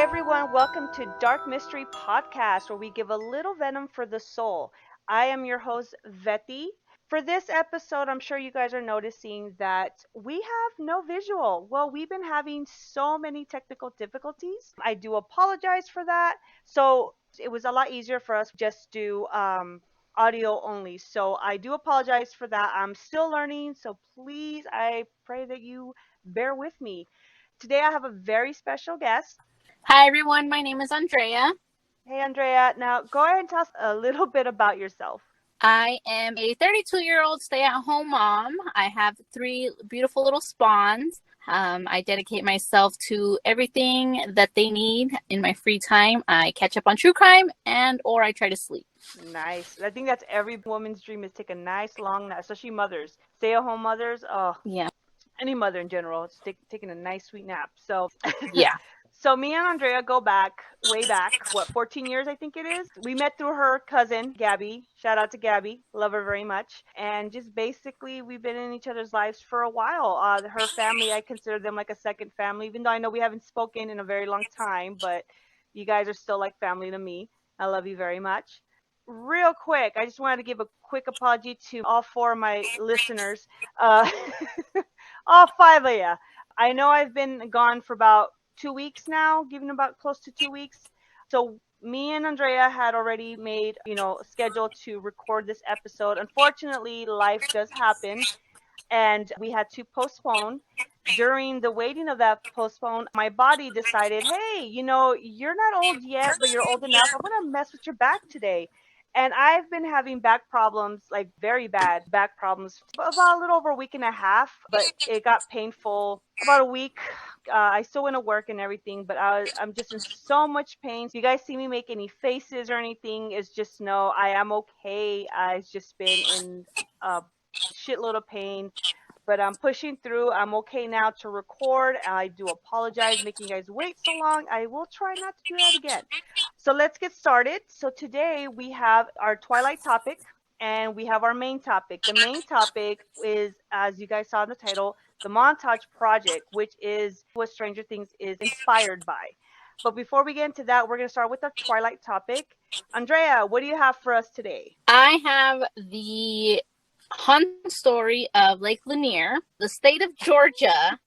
everyone, welcome to Dark Mystery Podcast, where we give a little venom for the soul. I am your host, Vetty. For this episode, I'm sure you guys are noticing that we have no visual. Well, we've been having so many technical difficulties. I do apologize for that. So it was a lot easier for us to just do audio only. So I do apologize for that. I'm still learning, so please, I pray that you bear with me. Today I have a very special guest. Hi everyone, my name is Andrea. Hey, Andrea. Now, go ahead and tell us a little bit about yourself. I am a 32-year-old stay-at-home mom. I have 3 beautiful little spawns. I dedicate myself to everything that they need in my free time. I catch up on true crime or I try to sleep. Nice. I think that's every woman's dream is take a nice long nap, especially mothers. Stay-at-home mothers. Oh, Yeah. any mother in general, it's taking a nice sweet nap. So, Yeah. so me and Andrea go back, way back, 14 years I think it is. We met through her cousin, Gabby. Shout out to Gabby. Love her very much. And just basically, we've been in each other's lives for a while. Her family, I consider them like a second family, even though I know we haven't spoken in a very long time, but you guys are still like family to me. I love you very much. Real quick, I just wanted to give a quick apology to all 4 of my listeners. Uh, all 5 of you. I know I've been gone for about 2 weeks now, giving about close to 2 weeks. So me and Andrea had already made, a schedule to record this episode. Unfortunately, life does happen, and we had to postpone. During the waiting of that postpone, my body decided, hey, you're not old yet, but you're old enough. I'm going to mess with your back today. And I've been having back problems, like very bad back problems, for about a little over a week and a half, but it got painful about a week. I still went to work and everything, but I'm just in so much pain. If you guys see me make any faces or anything, it's just no, I am okay. I've just been in a shitload of pain, but I'm pushing through. I'm okay now to record. I do apologize making you guys wait so long. I will try not to do that again. So let's get started. So today we have our Twilight topic and we have our main topic. The main topic is, as you guys saw in the title, the Montauk Project, which is what Stranger Things is inspired by. But before we get into that, we're going to start with our Twilight topic. Andrea, what do you have for us today? I have the haunted story of Lake Lanier. The state of Georgia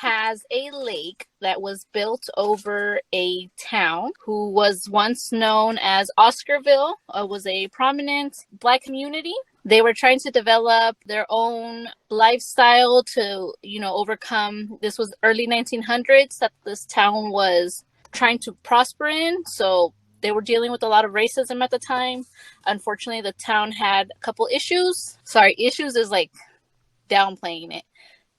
has a lake that was built over a town who was once known as Oscarville. It was a prominent Black community. They were trying to develop their own lifestyle to, overcome. This was early 1900s that this town was trying to prosper in. So they were dealing with a lot of racism at the time. Unfortunately, the town had a couple issues. Sorry, issues is like downplaying it.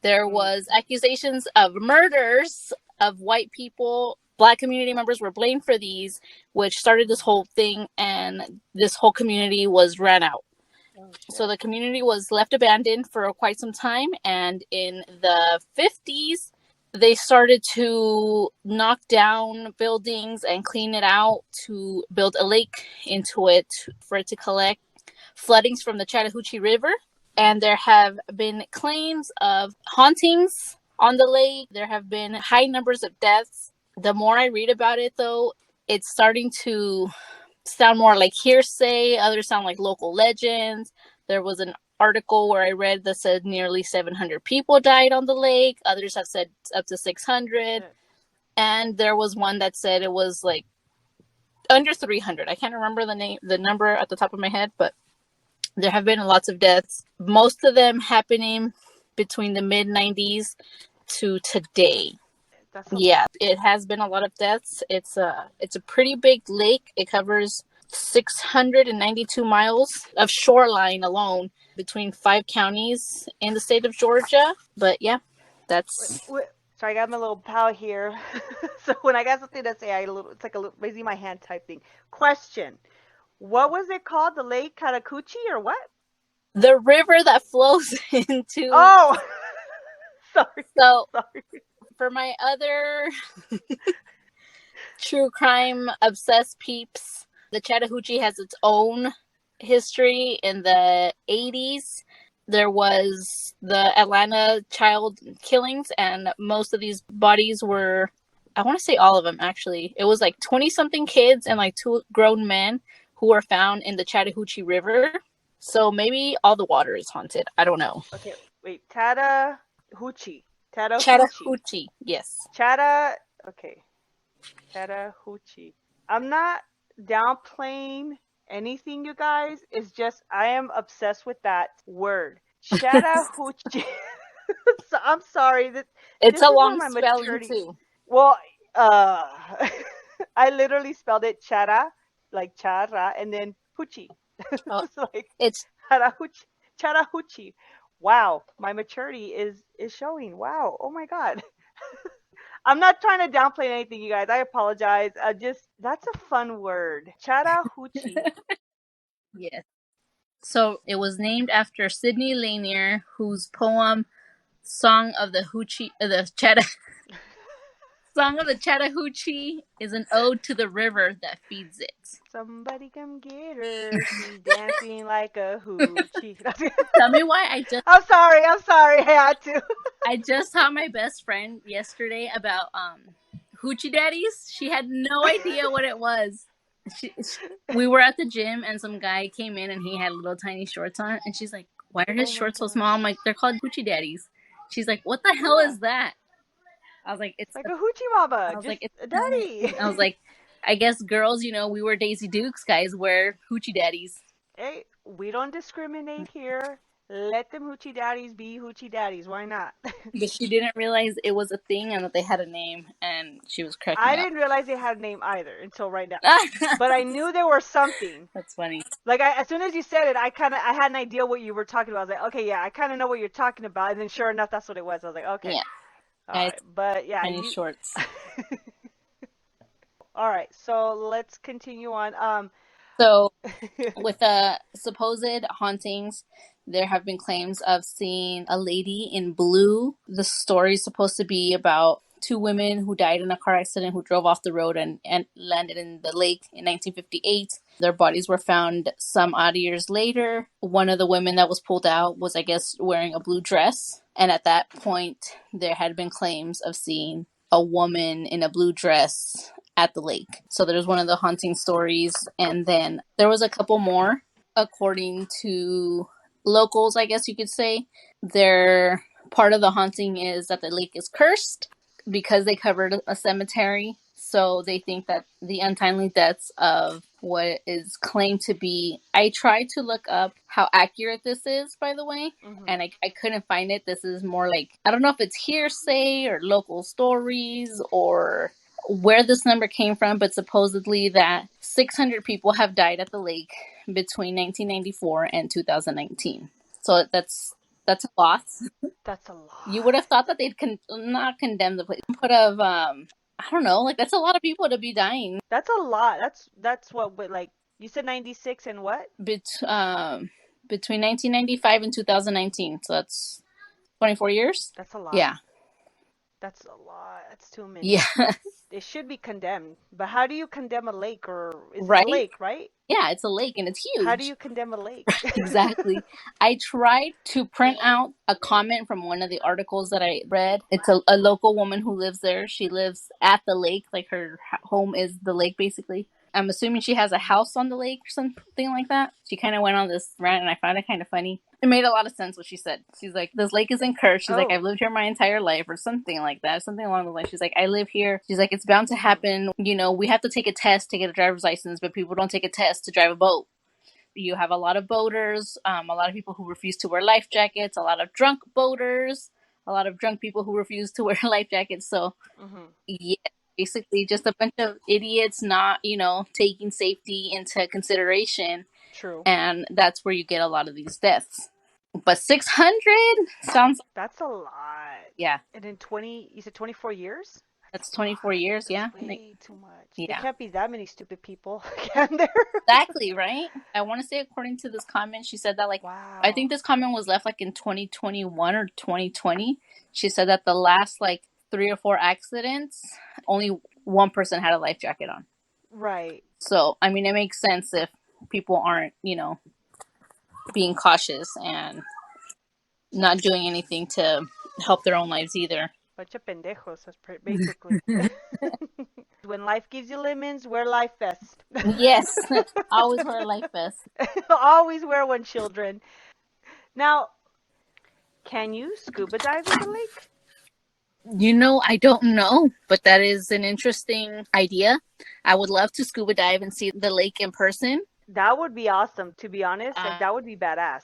There was accusations of murders of white people. Black community members were blamed for these, which started this whole thing, and this whole community was ran out. So the community was left abandoned for quite some time, and in the 50s, they started to knock down buildings and clean it out to build a lake into it for it to collect floodings from the Chattahoochee River. And there have been claims of hauntings on the lake. There have been high numbers of deaths. The more I read about it, though, it's starting to sound more like hearsay. Others sound like local legends. There was an article where I read that said nearly 700 people died on the lake. Others have said up to 600. And there was one that said it was like under 300. I can't remember the number at the top of my head, but there have been lots of deaths, most of them happening between the mid-90s to today. Yeah, it has been a lot of deaths. It's a pretty big lake. It covers 692 miles of shoreline alone between 5 counties in the state of Georgia. But yeah, that's... Sorry, I got my little pal here. So when I got something to say, it's like a little raising my hand type thing. Question. What was it called? The Lake Chattahoochee or what? The river that flows into... Oh! Sorry. So, sorry. For my other true crime obsessed peeps, the Chattahoochee has its own history. In the 80s, there was the Atlanta child killings, and most of these bodies were I want to say all of them, actually. It was like 20-something kids and like 2 grown men who were found in the Chattahoochee River. So maybe all the water is haunted. I don't know. Okay, wait. Chattahoochee. Chattahoochee. Chattahoochee, yes. Chatta. Okay. Chattahoochee. I'm not downplaying anything, you guys. It's just I am obsessed with that word. Chattahoochee. So, I'm sorry that It's this a is where long my spelling, maturity. too. Well, I literally spelled it chara, like chara, and then hoochie. Oh, It's like it's Chattahoochee. Chattahoochee. Wow, my maturity is showing. Wow. Oh my God. I'm not trying to downplay anything, you guys. I apologize. That's a fun word. Chattahoochee. yes. So it was named after Sidney Lanier, whose poem "Song of the Hoochie," Song of the Chattahoochee is an ode to the river that feeds it. Somebody come get her. She's dancing like a hoochie. Tell me why I'm sorry. I'm sorry. I had to. I just saw my best friend yesterday about hoochie daddies. She had no idea what it was. We were at the gym and some guy came in and he had little tiny shorts on and she's like, "Why are his Oh my shorts so God. small?" I'm like, "They're called hoochie daddies." She's like, "What the hell Yeah. is that?" I was like, Like a hoochie mama. I was Just like, "It's a not it." daddy. I was like, "I guess girls, we were Daisy Dukes, guys wear hoochie daddies." Hey, we don't discriminate here. Let them hoochie daddies be hoochie daddies. Why not? But she didn't realize it was a thing and that they had a name, and she was cracking I up. didn't realize they had a name either until right now. But I knew there was something. That's funny. Like as soon as you said it, I had an idea what you were talking about. I was like, okay, yeah, I kind of know what you're talking about. And then sure enough, that's what it was. I was like, okay, Yeah, all guys, right. But yeah, tiny shorts. All right, so let's continue on. So, with the supposed hauntings, there have been claims of seeing a lady in blue. The story is supposed to be about 2 women who died in a car accident who drove off the road and landed in the lake in 1958. Their bodies were found some odd years later. One of the women that was pulled out was, I guess, wearing a blue dress. And at that point, there had been claims of seeing a woman in a blue dress at the lake. So there's one of the haunting stories. And then there was a couple more, according to locals, I guess you could say. Their part of the haunting is that the lake is cursed because they covered a cemetery. So they think that the untimely deaths of what is claimed to be. I tried to look up how accurate this is, by the way, and I couldn't find it. This is more like, I don't know if it's hearsay or local stories or where this number came from, but supposedly that 600 people have died at the lake between 1994 and 2019. So that's a lot. That's a lot. You would have thought that they'd not condemn the place. Put of I don't know, like that's a lot of people to be dying. That's a lot. That's what, like you said, 96 and what? Between 1995 and 2019. So that's 24 years. That's a lot. Yeah. That's a lot. That's too many. Yeah. It should be condemned. But how do you condemn a lake? Or is Right? it a lake, right? Yeah, it's a lake and it's huge. How do you condemn a lake? Exactly. I tried to print out a comment from one of the articles that I read. It's a local woman who lives there. She lives at the lake, like her home is the lake basically. I'm assuming she has a house on the lake or something like that. She kind of went on this rant and I found it kind of funny. It made a lot of sense what she said. She's like, this lake isn't cursed. She's like, I've lived here my entire life or something like that. Something along the line. She's like, I live here. She's like, it's bound to happen. We have to take a test to get a driver's license, but people don't take a test to drive a boat. You have a lot of boaters, a lot of people who refuse to wear life jackets, a lot of drunk boaters, a lot of drunk people who refuse to wear life jackets. So, yeah, basically just a bunch of idiots not, taking safety into consideration. True. And that's where you get a lot of these deaths. But 600 sounds... That's a lot. Yeah. And in you said 24 years? That's 24 years, yeah. Way too much. Yeah. There can't be that many stupid people, can there? Exactly, right? I want to say, according to this comment, she said that, wow. I think this comment was left, in 2021 or 2020. She said that the last, 3 or 4 accidents, only one person had a life jacket on. Right. So, I mean, it makes sense if people aren't, being cautious and not doing anything to help their own lives either. Bunch of pendejos, basically. When life gives you lemons, wear life vest. Yes, always wear a life vest. Always wear one, children. Now, can you scuba dive in the lake? I don't know, but that is an interesting idea. I would love to scuba dive and see the lake in person. That would be awesome, to be honest. Like, that would be badass.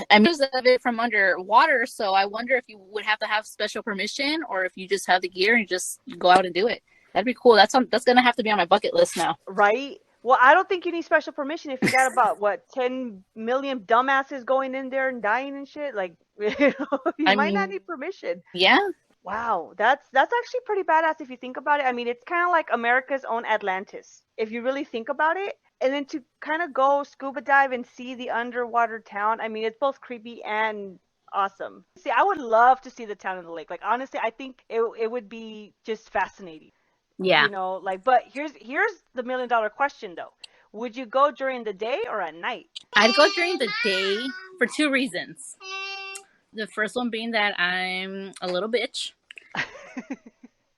I mean, of it from underwater, so I wonder if you would have to have special permission or if you just have the gear and just go out and do it. That'd be cool. That's gonna have to be on my bucket list now. Right? Well, I don't think you need special permission if you got about what 10 million dumbasses going in there and dying and shit. Like, you might not need permission. Yeah. Wow, that's actually pretty badass if you think about it. I mean, it's kind of like America's own Atlantis, if you really think about it. And then to kind of go scuba dive and see the underwater town, I mean, it's both creepy and awesome. See, I would love to see the town in the lake. Like, honestly, I think it would be just fascinating. Yeah. You know, like, but here's the $1,000,000 question though. Would you go during the day or at night? I'd go during the day for 2 reasons. The first one being that I'm a little bitch.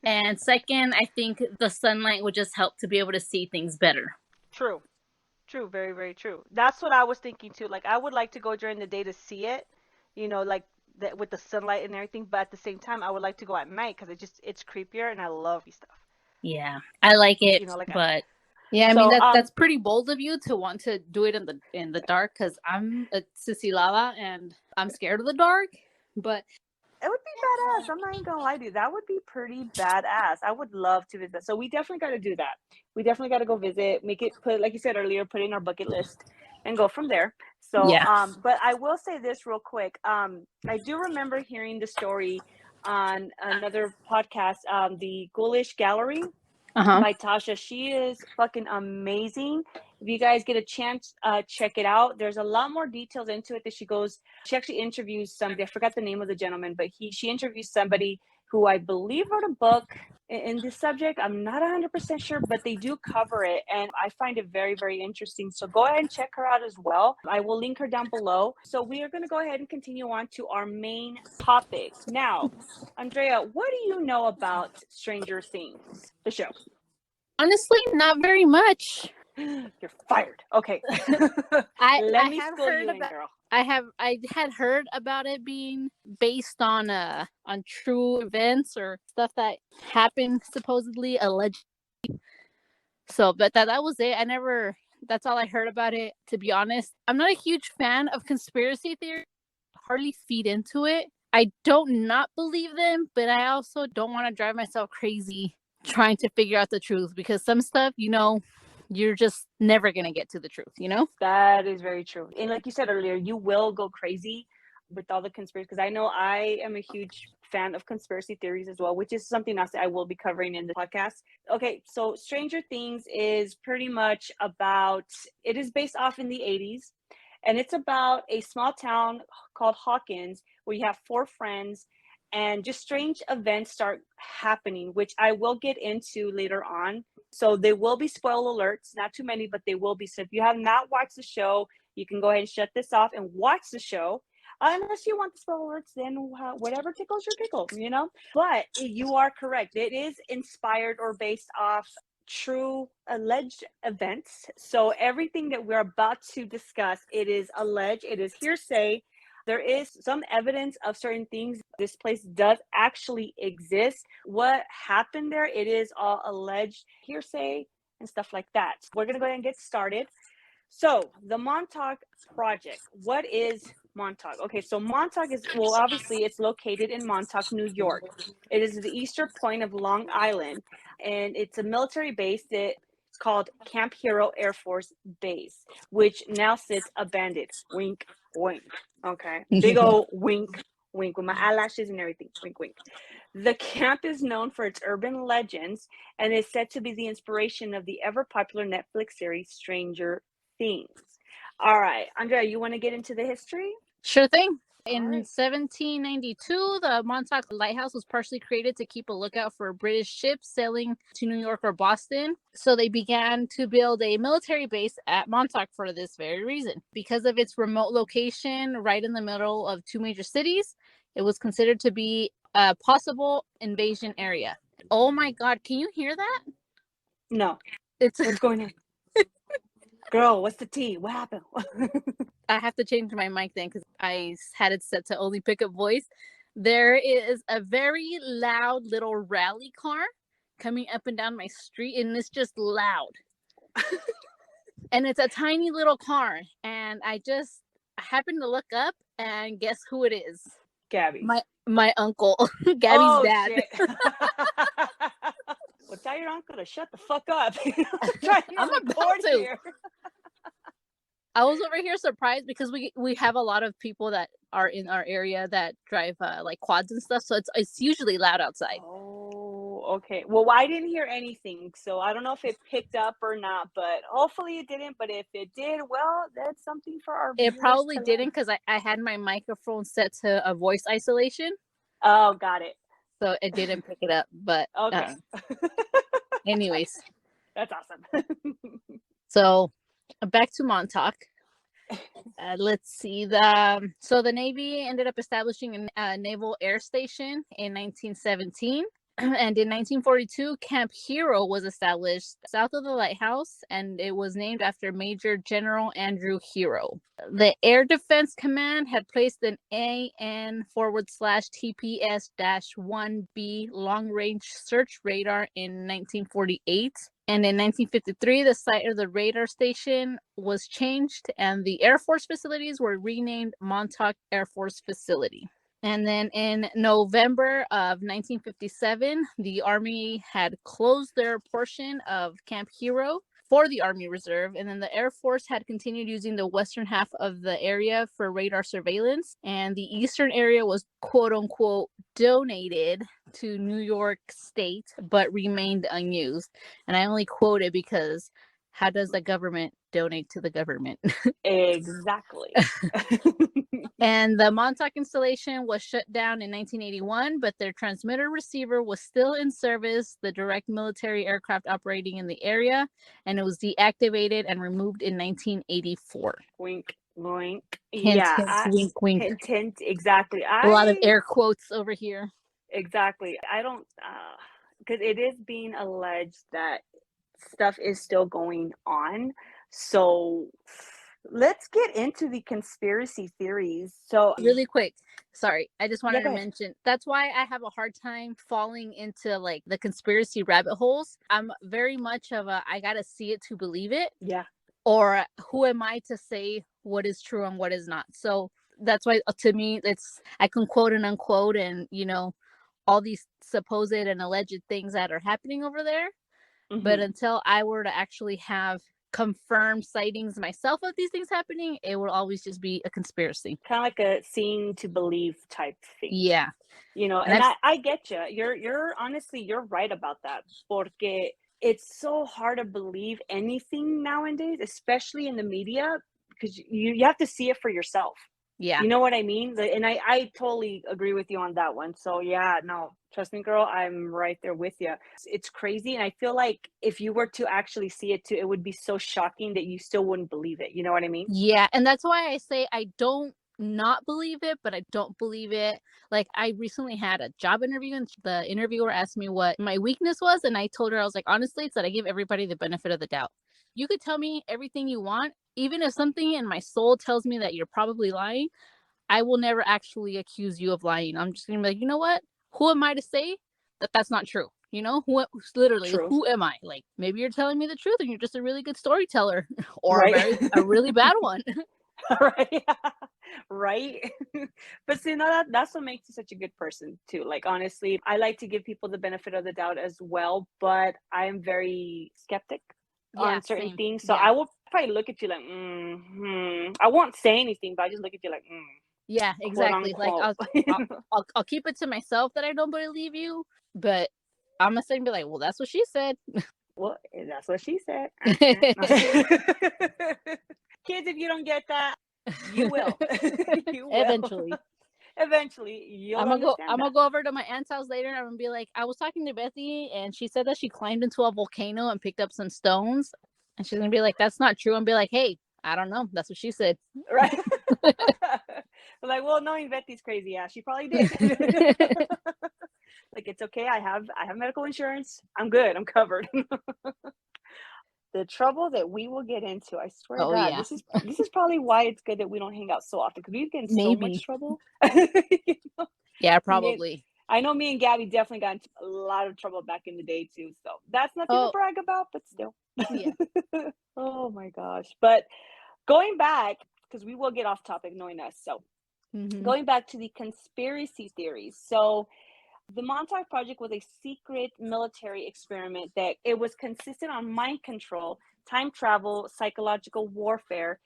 And second, I think the sunlight would just help to be able to see things better. True. True, very, very true. That's what I was thinking too. Like, I would like to go during the day to see it, like with the sunlight and everything. But at the same time, I would like to go at night because it's creepier and I love stuff. Yeah, I like it, but yeah, I mean that's pretty bold of you to want to do it in the dark because I'm a Sicilava and I'm scared of the dark. But it would be badass. I'm not even gonna lie to you. That would be pretty badass. I would love to visit. So we definitely got to do that. We definitely got to go visit. Make it like you said earlier, put it in our bucket list and go from there. So yeah. But I will say this real quick. I do remember hearing the story on another podcast, the Ghoulish Gallery by Tasha. She is fucking amazing. If you guys get a chance, check it out. There's a lot more details into it that she actually interviews somebody. I forgot the name of the gentleman, but she interviews somebody who I believe wrote a book in this subject. I'm not 100% sure, but they do cover it, and I find it very, very interesting. So go ahead and check her out as well. I will link her down below. So we are going to go ahead and continue on to our main topic. Now, Andrea, what do you know about Stranger Things, the show? Honestly, not very much. You're fired. Okay. Let me school you in, girl. I had heard about it being based on true events or stuff that happened, supposedly, allegedly. So, but that was it. That's all I heard about it, to be honest. I'm not a huge fan of conspiracy theories. I hardly feed into it. I don't not believe them, but I also don't want to drive myself crazy trying to figure out the truth, because some stuff, you're just never going to get to the truth, That is very true. And like you said earlier, you will go crazy with all the conspiracy, because I know I am a huge fan of conspiracy theories as well, which is something else that I will be covering in the podcast. Okay, so Stranger Things is pretty much it is based off in the 80s, and it's about a small town called Hawkins where you have 4 friends, and just strange events start happening, which I will get into later on. So there will be spoiler alerts, not too many, but they will be. So if you have not watched the show, you can go ahead and shut this off and watch the show. Unless you want the spoiler alerts, then whatever tickles your pickle, But you are correct. It is inspired or based off true alleged events. So everything that we're about to discuss, it is alleged, it is hearsay. There is some evidence of certain things. This place does actually exist. What happened there, it is all alleged hearsay and stuff like that. We're going to go ahead and get started. So the Montauk Project. What is Montauk? Okay, so Montauk is, obviously it's located in Montauk, New York. It is the eastern point of Long Island, and it's a military base that called Camp Hero Air Force Base, which now sits abandoned. Wink, wink. Okay. Big old wink, wink with my eyelashes and everything. Wink, wink. The camp is known for its urban legends and is said to be the inspiration of the ever popular Netflix series Stranger Things. All right, Andrea, you want to get into the history? Sure thing. In 1792, the Montauk Lighthouse was partially created to keep a lookout for British ships sailing to New York or Boston. So they began to build a military base at Montauk for this very reason. Because of its remote location right in the middle of 2 major cities, it was considered to be possible invasion area. Oh my God, can you hear that? No. It's What's going on? Girl, what's the tea? What happened? I have to change my mic then because I had it set to only pick up voice. There is a very loud little rally car coming up and down my street, and it's just loud. And it's a tiny little car, and I happened to look up, and guess who it is? Gabby. My uncle, Gabby's dad. Shit. Well, tell your uncle to shut the fuck up. I'm about to. Here. I was over here surprised because we have a lot of people that are in our area that drive like quads and stuff, so it's usually loud outside. Oh, okay. Well, I didn't hear anything, so I don't know if it picked up or not, but hopefully it didn't. But if it did, well, that's something for our viewers. It probably didn't because I had my microphone set to a voice isolation. Oh, got it. So it didn't pick it up, but okay. Anyways. That's awesome. So back to Montauk. Let's see. So the Navy ended up establishing a naval air station in 1917. And in 1942, Camp Hero was established south of the lighthouse, and it was named after Major General Andrew Hero. The Air Defense Command had placed an AN/TPS-1B long-range search radar in 1948. And in 1953, the site of the radar station was changed, and the Air Force facilities were renamed Montauk Air Force Facility. And then in November of 1957, the Army had closed their portion of Camp Hero for the Army Reserve, and then the Air Force had continued using the western half of the area for radar surveillance, and the eastern area was quote-unquote donated to New York State, but remained unused. And I only quote it because how does the government donate to the government? Exactly. And the Montauk installation was shut down in 1981, but their transmitter receiver was still in service, the direct military aircraft operating in the area, and it was deactivated and removed in 1984. Wink, wink. Hint, hint, wink, wink. Hint, hint, exactly. A lot of air quotes over here. Exactly. I don't, because it is being alleged that stuff is still going on. So let's get into the conspiracy theories. So really quick, sorry, I just wanted to mention that's why I have a hard time falling into like the conspiracy rabbit holes. I'm very much of a I gotta see it to believe it. Yeah. Or who am I to say what is true and what is not? So that's why to me I can quote and unquote and all these supposed and alleged things that are happening over there. Mm-hmm. But until I were to actually have confirmed sightings myself of these things happening, it will always just be a conspiracy. Kind of like a seeing to believe type thing. Yeah. And I get you. You're honestly, you're right about that. Porque it's so hard to believe anything nowadays, especially in the media, because you have to see it for yourself. Yeah. You know what I mean? And I totally agree with you on that one. So yeah, no, trust me, girl, I'm right there with you. It's crazy. And I feel like if you were to actually see it too, it would be so shocking that you still wouldn't believe it. You know what I mean? Yeah. And that's why I say I don't not believe it, but I don't believe it. Like I recently had a job interview and the interviewer asked me what my weakness was. And I told her, I was like, honestly, it's that I give everybody the benefit of the doubt. You could tell me everything you want. Even if something in my soul tells me that you're probably lying, I will never actually accuse you of lying. I'm just going to be like, you know what? Who am I to say that that's not true? Who am I? Like, maybe you're telling me the truth and you're just a really good storyteller or a really bad one. Right. Right. But see, no, that's what makes you such a good person too. Like, honestly, I like to give people the benefit of the doubt as well, but I am very skeptic on certain things. So I will probably look at you like, I won't say anything, but I just look at you like, yeah, exactly. Like I'll keep it to myself that I don't believe you, but I'm gonna say and be like, well, that's what she said. Well, that's what she said. Kids, if you don't get that, you will. You will. Eventually, I'm gonna go over to my aunt's house later and I'm gonna be like, I was talking to Bethy and she said that she climbed into a volcano and picked up some stones, and she's gonna be like, that's not true. And be like, hey, I don't know, that's what she said. Right. Like, well, knowing Betty's crazy, yeah, she probably did. Like, it's okay. I have medical insurance. I'm good. I'm covered. The trouble that we will get into, I swear to Oh God, yeah, this is probably why it's good that we don't hang out so often, because we get in so much maybe. trouble. Know? Yeah, Me, probably. I know me and Gabby definitely got into a lot of trouble back in the day too. So that's nothing to Oh brag about, but still. yeah. Oh my gosh. But going back, because we will get off topic knowing us. So Mm-hmm. going back to the conspiracy theories. So the Montauk Project was a secret military experiment that it was consistent on mind control, time travel, psychological warfare,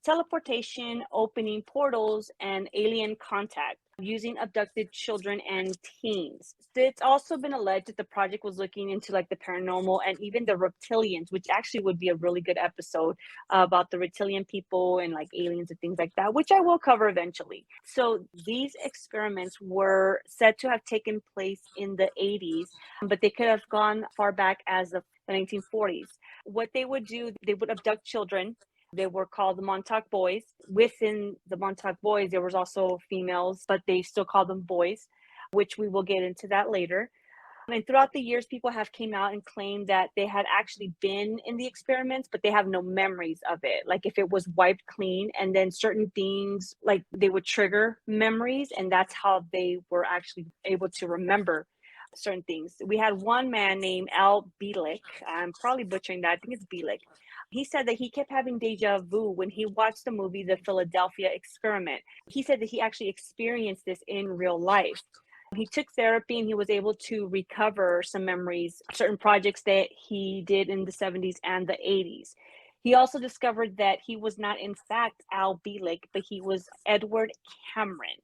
teleportation, opening portals, and alien contact using abducted children and teens. It's also been alleged that the project was looking into like the paranormal and even the reptilians, which actually would be a really good episode about the reptilian people and like aliens and things like that, which I will cover eventually. So these experiments were said to have taken place in the 80s, but they could have gone far back as the 1940s. What they would do, they would abduct children. They were called the Montauk Boys. Within the Montauk Boys, there was also females, but they still called them boys, which we will get into that later. And throughout the years, people have came out and claimed that they had actually been in the experiments, but they have no memories of it. Like if it was wiped clean, and then certain things like they would trigger memories, and that's how they were actually able to remember certain things. We had one man named Al Bielek. I'm probably butchering that. I think it's Bielek. He said that he kept having deja vu when he watched the movie The Philadelphia Experiment. He said that he actually experienced this in real life. He took therapy and he was able to recover some memories, certain projects that he did in the 70s and the 80s. He also discovered that he was not, in fact, Al Bielek, but he was Edward Cameron.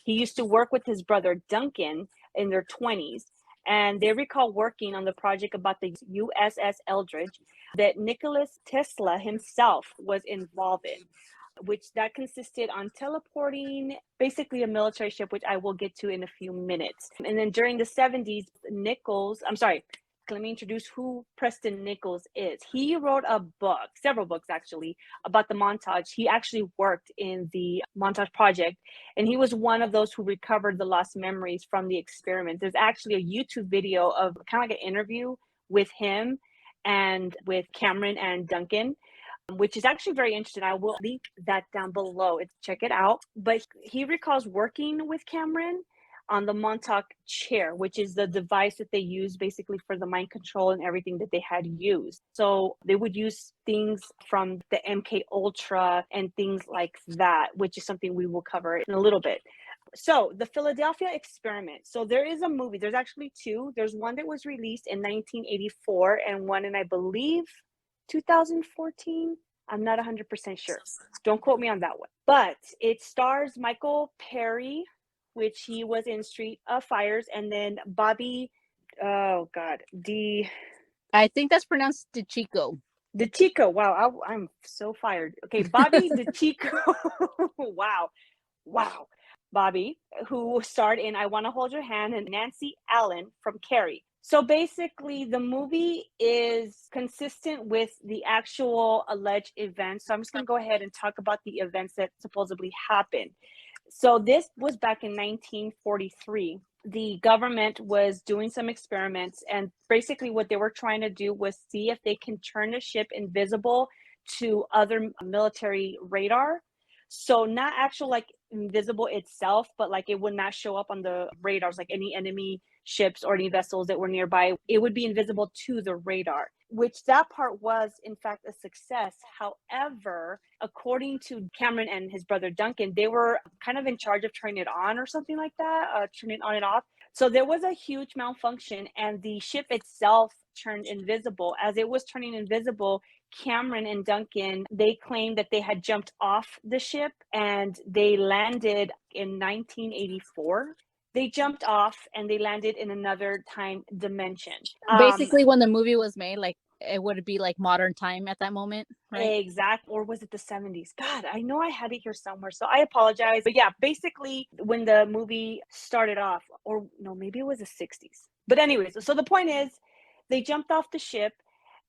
He used to work with his brother Duncan in their 20s, and they recall working on the project about the USS Eldridge that Nicholas Tesla himself was involved in, which that consisted on teleporting basically a military ship, which I will get to in a few minutes. And then during the 70s, let me introduce who Preston Nichols is. He wrote a book, several books actually, about the montage. He actually worked in the Montauk Project, and he was one of those who recovered the lost memories from the experiment. There's actually a YouTube video of kind of like an interview with him and with Cameron and Duncan, which is actually very interesting. I will link that down below. Check it out. But he recalls working with Cameron on the Montauk chair, which is the device that they use basically for the mind control and everything that they had used. So they would use things from the MK Ultra and things like that, which is something we will cover in a little bit. So the Philadelphia Experiment. So there is a movie. There's actually two. There's one that was released in 1984 and one in, I believe, 2014. I'm not 100% sure. Don't quote me on that one. But it stars Michael Perry, which he was in Street of Fires, and then Bobby, oh God, I think that's pronounced DeChico. DeChico. Wow, I'm so fired. Okay, Bobby DeChico. Wow. Bobby, who starred in I Want to Hold Your Hand, and Nancy Allen from Carrie. So basically, the movie is consistent with the actual alleged events. So I'm just going to go ahead and talk about the events that supposedly happened. So this was back in 1943. The government was doing some experiments, and basically what they were trying to do was see if they can turn a ship invisible to other military radar. So not actual like invisible itself, but like it would not show up on the radars, like any enemy ships or any vessels that were nearby. It would be invisible to the radar, which that part was in fact a success. However, according to Cameron and his brother Duncan, they were kind of in charge of turning it on or something like that, turning it on and off. So there was a huge malfunction, and the ship itself turned invisible. As it was turning invisible, Cameron and Duncan, they claimed that they had jumped off the ship and they landed in 1984. They jumped off and they landed in another time dimension. Basically, when the movie was made, like it would be like modern time at that moment, right? Exactly. Or was it the 70s? God, I know I had it here somewhere, so I apologize. But yeah, basically when the movie started off, or no, maybe it was the 60s. But anyways, so the point is they jumped off the ship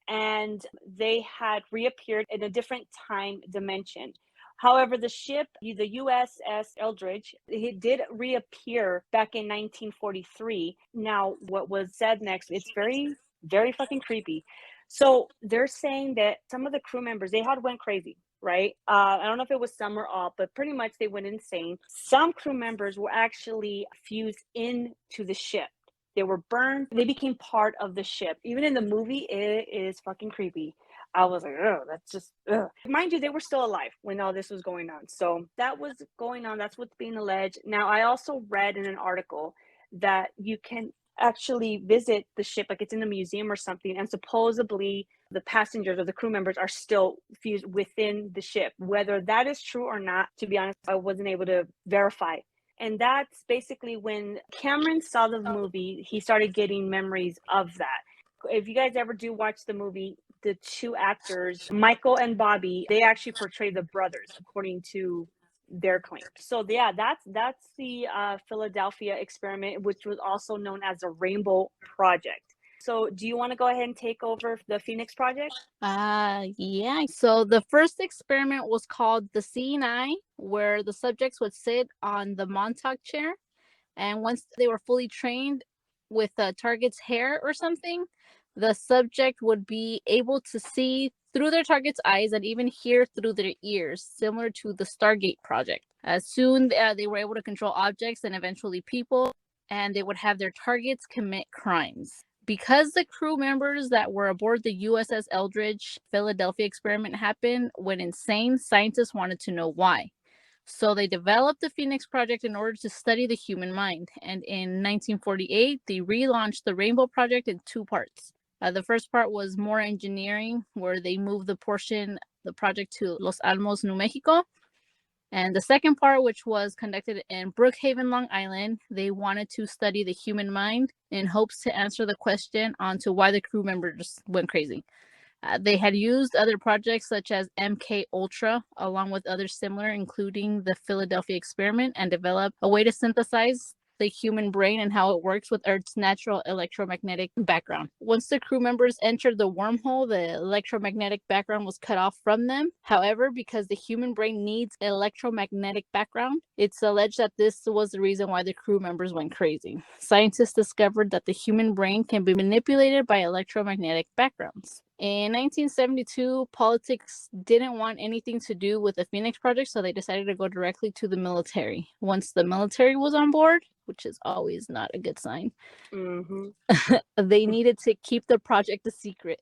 and they had reappeared in a different time dimension. However, the ship, the USS Eldridge, it did reappear back in 1943. Now, what was said next, it's very, very fucking creepy. So they're saying that some of the crew members, they had went crazy, right? I don't know if it was some or all, but pretty much they went insane. Some crew members were actually fused into the ship. They were burned. They became part of the ship. Even in the movie, it is fucking creepy. I was like, oh, that's just, ugh. Mind you, they were still alive when all this was going on. So that was going on. That's what's being alleged. Now, I also read in an article that you can actually visit the ship, like it's in a museum or something, and supposedly the passengers or the crew members are still fused within the ship. Whether that is true or not, to be honest, I wasn't able to verify. And that's basically when Cameron saw the movie, he started getting memories of that. If you guys ever do watch the movie, the two actors, Michael and Bobby, they actually portray the brothers, according to their claim. So yeah, that's the Philadelphia experiment, which was also known as the Rainbow Project. So do you want to go ahead and take over the Phoenix Project? Yeah. So the first experiment was called the Seeing Eye, where the subjects would sit on the Montauk chair, and once they were fully trained with the target's hair or something, the subject would be able to see through their target's eyes and even hear through their ears, similar to the Stargate project. Soon they were able to control objects and eventually people, and they would have their targets commit crimes. Because the crew members that were aboard the USS Eldridge Philadelphia experiment happened went insane, scientists wanted to know why. So they developed the Phoenix Project in order to study the human mind. And in 1948, they relaunched the Rainbow Project in two parts. The first part was more engineering, where they moved the project to Los Alamos, New Mexico. And the second part, which was conducted in Brookhaven, Long Island, they wanted to study the human mind in hopes to answer the question onto why the crew members went crazy. They had used other projects such as MK Ultra, along with others similar, including the Philadelphia experiment, and developed a way to synthesize the human brain and how it works with Earth's natural electromagnetic background. Once the crew members entered the wormhole, the electromagnetic background was cut off from them. However, because the human brain needs electromagnetic background, it's alleged that this was the reason why the crew members went crazy. Scientists discovered that the human brain can be manipulated by electromagnetic backgrounds. In 1972, politics didn't want anything to do with the Phoenix Project, so they decided to go directly to the military. Once the military was on board, which is always not a good sign, they needed to keep the project a secret.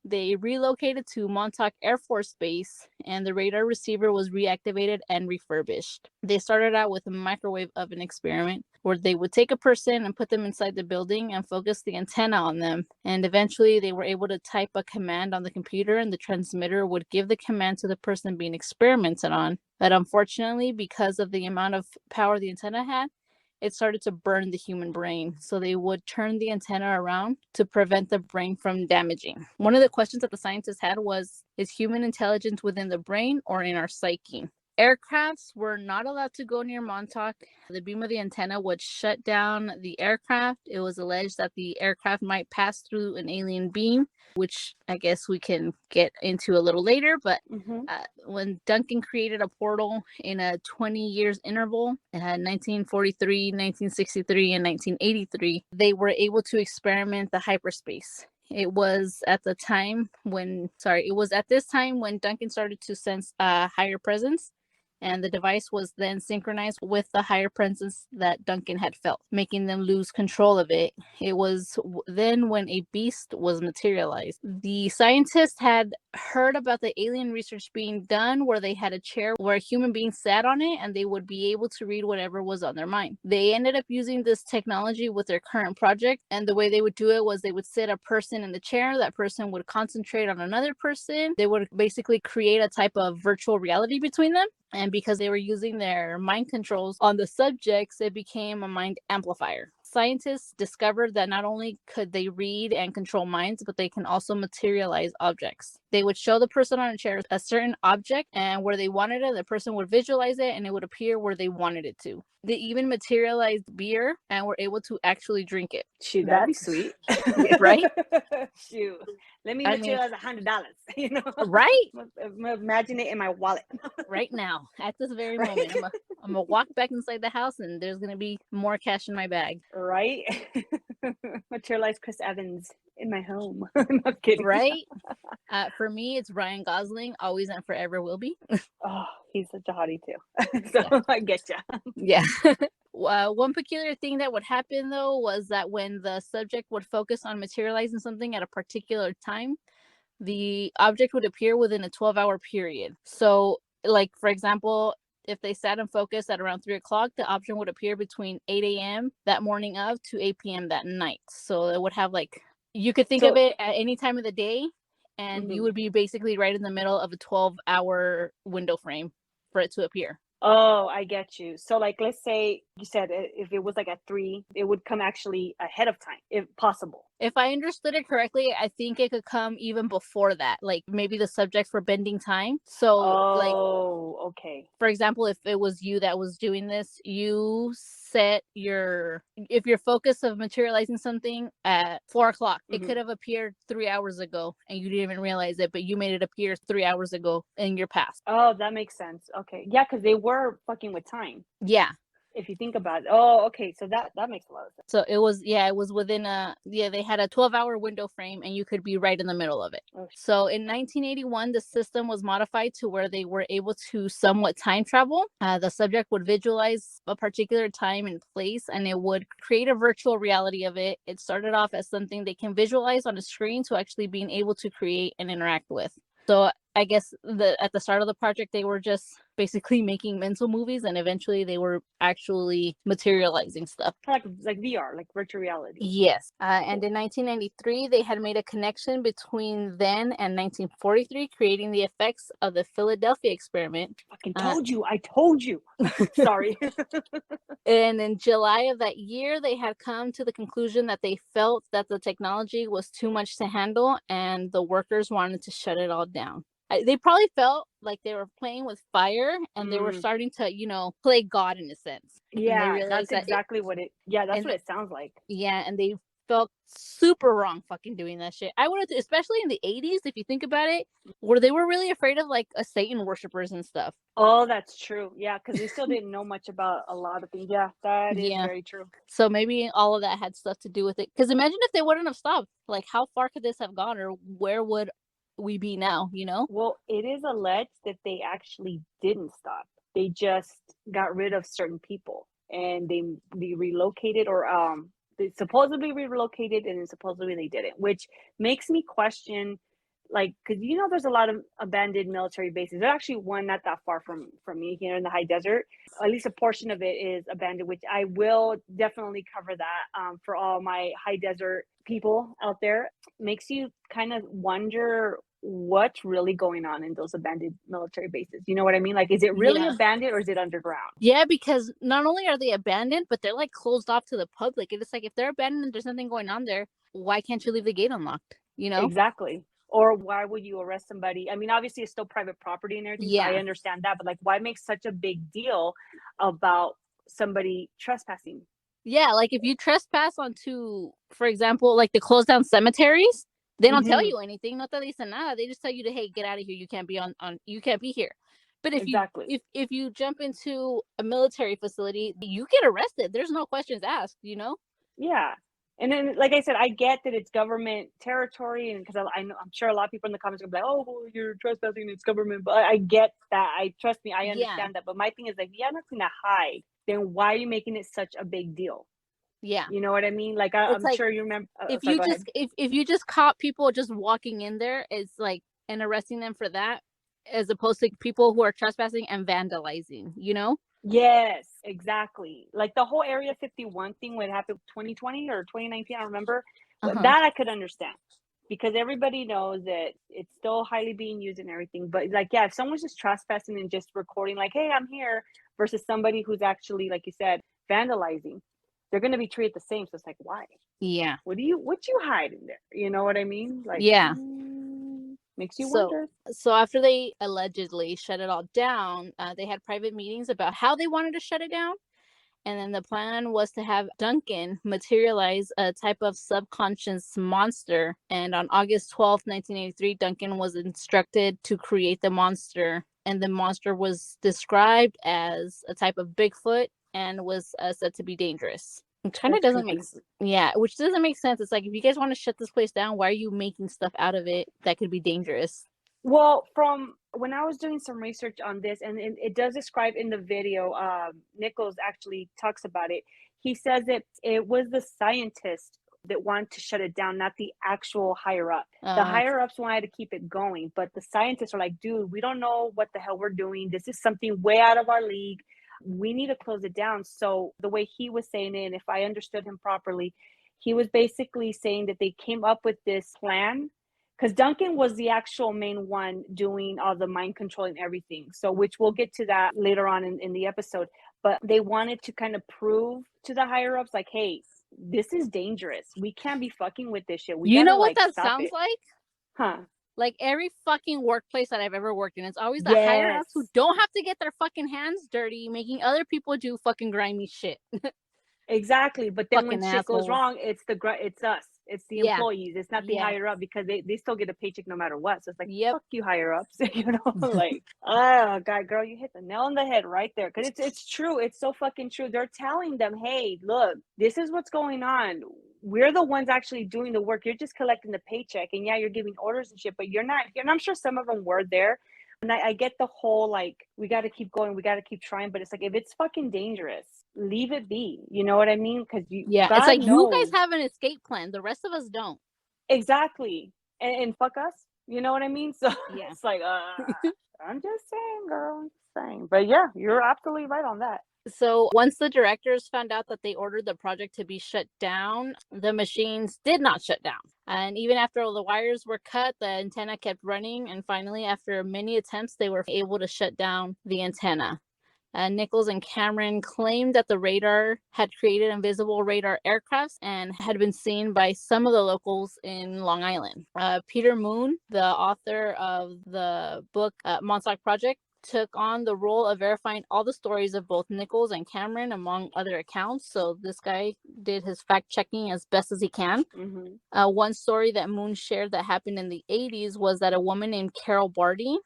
They relocated to Montauk Air Force Base, and the radar receiver was reactivated and refurbished. They started out with a microwave oven experiment, where they would take a person and put them inside the building and focus the antenna on them. And eventually they were able to type a command on the computer, and the transmitter would give the command to the person being experimented on. But unfortunately, because of the amount of power the antenna had, it started to burn the human brain. So they would turn the antenna around to prevent the brain from damaging. One of the questions that the scientists had was, is human intelligence within the brain or in our psyche? Aircrafts were not allowed to go near Montauk. The beam of the antenna would shut down the aircraft. It was alleged that the aircraft might pass through an alien beam, which I guess we can get into a little later. But when Duncan created a portal in a 20 years interval, it had 1943, 1963, and 1983, they were able to experiment the hyperspace. It was at this time when Duncan started to sense a higher presence, and the device was then synchronized with the higher presence that Duncan had felt, making them lose control of it. It was then when a beast was materialized. The scientists had heard about the alien research being done, where they had a chair where a human being sat on it and they would be able to read whatever was on their mind. They ended up using this technology with their current project, and the way they would do it was they would sit a person in the chair, that person would concentrate on another person, they would basically create a type of virtual reality between them. And because they were using their mind controls on the subjects, it became a mind amplifier. Scientists discovered that not only could they read and control minds, but they can also materialize objects. They would show the person on a chair a certain object, and where they wanted it, the person would visualize it and it would appear where they wanted it to. They even materialized beer and were able to actually drink it. Shoot, that'd be sweet. Right? Shoot. Let me I mean, materialize $100, you know? right? Imagine it in my wallet. Right now, at this very Right? moment, I'm gonna walk back inside the house and there's gonna be more cash in my bag. Right? Materialize Chris Evans in my home. I'm not kidding. Right? For me, it's Ryan Gosling, always and forever will be. Oh, he's such a hottie too. So Yeah. I get ya. Yeah. One peculiar thing that would happen though was that when the subject would focus on materializing something at a particular time, the object would appear within a 12-hour period. So, like, for example, if they sat and focused at around 3 o'clock, the object would appear between 8 a.m. that morning of to 8 p.m. that night. So it would have, like, you could think of it at any time of the day, and you would be basically right in the middle of a 12-hour window frame for it to appear. Oh, I get you. So, like, let's say you said if it was like at 3, it would come actually ahead of time, if possible. If I understood it correctly, I think it could come even before that, like maybe the subject for bending time. So, Okay. For example, if it was you that was doing this, you set if your focus of materializing something at 4 o'clock, it could have appeared 3 hours ago and you didn't even realize it, but you made it appear 3 hours ago in your past. Oh, that makes sense. Okay. Yeah, because they were fucking with time. Yeah. If you think about it. Oh, okay. So that makes a lot of sense. So it was within they had a 12-hour window frame and you could be right in the middle of it. Oh. So in 1981, the system was modified to where they were able to somewhat time travel. The subject would visualize a particular time and place, and it would create a virtual reality of it. It started off as something they can visualize on a screen to actually being able to create and interact with. So I guess at the start of the project, they were just basically making mental movies, and eventually they were actually materializing stuff. Like VR, like virtual reality. Yes. And in 1993, they had made a connection between then and 1943, creating the effects of the Philadelphia experiment. Fucking told you. I told you. Sorry. And in July of that year, they had come to the conclusion that they felt that the technology was too much to handle and the workers wanted to shut it all down. They probably felt like they were playing with fire and they were starting to, play God in a sense. Yeah, that's exactly what it sounds like. Yeah, and they felt super wrong fucking doing that shit. I would have, especially in the 80s, if you think about it, where they were really afraid of like Satan worshippers and stuff. Oh, that's true. Yeah, because they still didn't know much about a lot of things. Yeah, that is very true. So maybe all of that had stuff to do with it. Because imagine if they wouldn't have stopped. Like, how far could this have gone, or where would we be now, Well, it is alleged that they actually didn't stop. They just got rid of certain people and they relocated, or they supposedly relocated, and then supposedly they didn't, which makes me question, like, because there's a lot of abandoned military bases. There's actually one not that far from me here in the high desert. At least a portion of it is abandoned, which I will definitely cover that for all my high desert people out there. Makes you kind of wonder what's really going on in those abandoned military bases. You know what I mean? Like, is it really abandoned or is it underground? Yeah, because not only are they abandoned, but they're like closed off to the public. And it's like, if they're abandoned and there's nothing going on there, why can't you leave the gate unlocked? Exactly. Or why would you arrest somebody? I mean, obviously it's still private property and everything. Yeah. So I understand that, but like, why make such a big deal about somebody trespassing? Yeah, like if you trespass onto, for example, like the closed down cemeteries, they don't tell you anything. No te dicen nada. They just tell you to, hey, get out of here. You can't be you can't be here. But if if you jump into a military facility, you get arrested. There's no questions asked, Yeah. And then, like I said, I get that it's government territory, and because I'm sure a lot of people in the comments are gonna be like, "Oh, well, you're trespassing, it's government." But I get that. Trust me, I understand that. But my thing is, like, if you have nothing to hide, then why are you making it such a big deal? Yeah, you know what I mean. Like, I'm like, sure you remember. If you just caught people just walking in there, it's like, and arresting them for that, as opposed to people who are trespassing and vandalizing. Yes, exactly. Like the whole Area 51 thing when it happened 2020 or 2019, I remember. That I could understand, because everybody knows that it's still highly being used and everything. But like, yeah, if someone's just trespassing and just recording like, hey, I'm here, versus somebody who's actually, like you said, vandalizing. they're going to be treated the same. So it's like, why? Yeah. What you hide in there? You know what I mean? Like, Yeah. Makes you So, wonder. so after they allegedly shut it all down, they had private meetings about how they wanted to shut it down. And then the plan was to have Duncan materialize a type of subconscious monster. And on August 12th, 1983, Duncan was instructed to create the monster. And the monster was described as a type of Bigfoot and was said to be dangerous. It kind of doesn't make sense. Yeah, which doesn't make sense. It's like, if you guys want to shut this place down, why are you making stuff out of it that could be dangerous? Well, from when I was doing some research on this, and it does describe in the video, Nichols actually talks about it. He says that it was the scientist that wanted to shut it down, not the actual higher up. The higher ups wanted to keep it going, but the scientists are like, dude, we don't know what the hell we're doing. This is something way out of our league. We need to close it down. So the way he was saying it, and if I understood him properly, he was basically saying that they came up with this plan, because Duncan was the actual main one doing all the mind control and everything. So, which we'll get to that later on in the episode. But they wanted to kind of prove to the higher ups, like, hey, this is dangerous. We can't be fucking with this shit. We You gotta, know what like, that stop sounds it. like? Huh? Like every fucking workplace that I've ever worked in, it's always the higher ups who don't have to get their fucking hands dirty, making other people do fucking grimy shit. Exactly. But then when Fucking shit goes assholes. wrong, it's us. It's the Yeah. employees. It's not the Yeah. higher up, because they still get a paycheck no matter what. So it's like, Yep. fuck you, higher ups. You know, like, oh god, girl, you hit the nail on the head right there. Because it's true. It's so fucking true. They're telling them, hey, look, this is what's going on. We're the ones actually doing the work. You're just collecting the paycheck, and yeah, you're giving orders and shit, but you're not. And I'm sure some of them were there. And I get the whole, like, we got to keep going, we got to keep trying, but it's like, if it's fucking dangerous, leave it be. You know what I mean? Because Yeah, God it's like, knows. you guys have an escape plan. The rest of us don't. Exactly. And fuck us. You know what I mean? So Yeah. it's like, I'm just saying, girl. I'm just saying. But yeah, you're absolutely right on that. So once the directors found out that they ordered the project to be shut down, the machines did not shut down. And even after all the wires were cut, the antenna kept running. And finally, after many attempts, they were able to shut down the antenna. Nichols and Cameron claimed that the radar had created invisible radar aircrafts and had been seen by some of the locals in Long Island. Peter Moon, the author of the book Montauk Project, took on the role of verifying all the stories of both Nichols and Cameron, among other accounts. So this guy did his fact checking as best as he can. Mm-hmm. One story that Moon shared that happened in the 80s was that a woman named Carol Barty,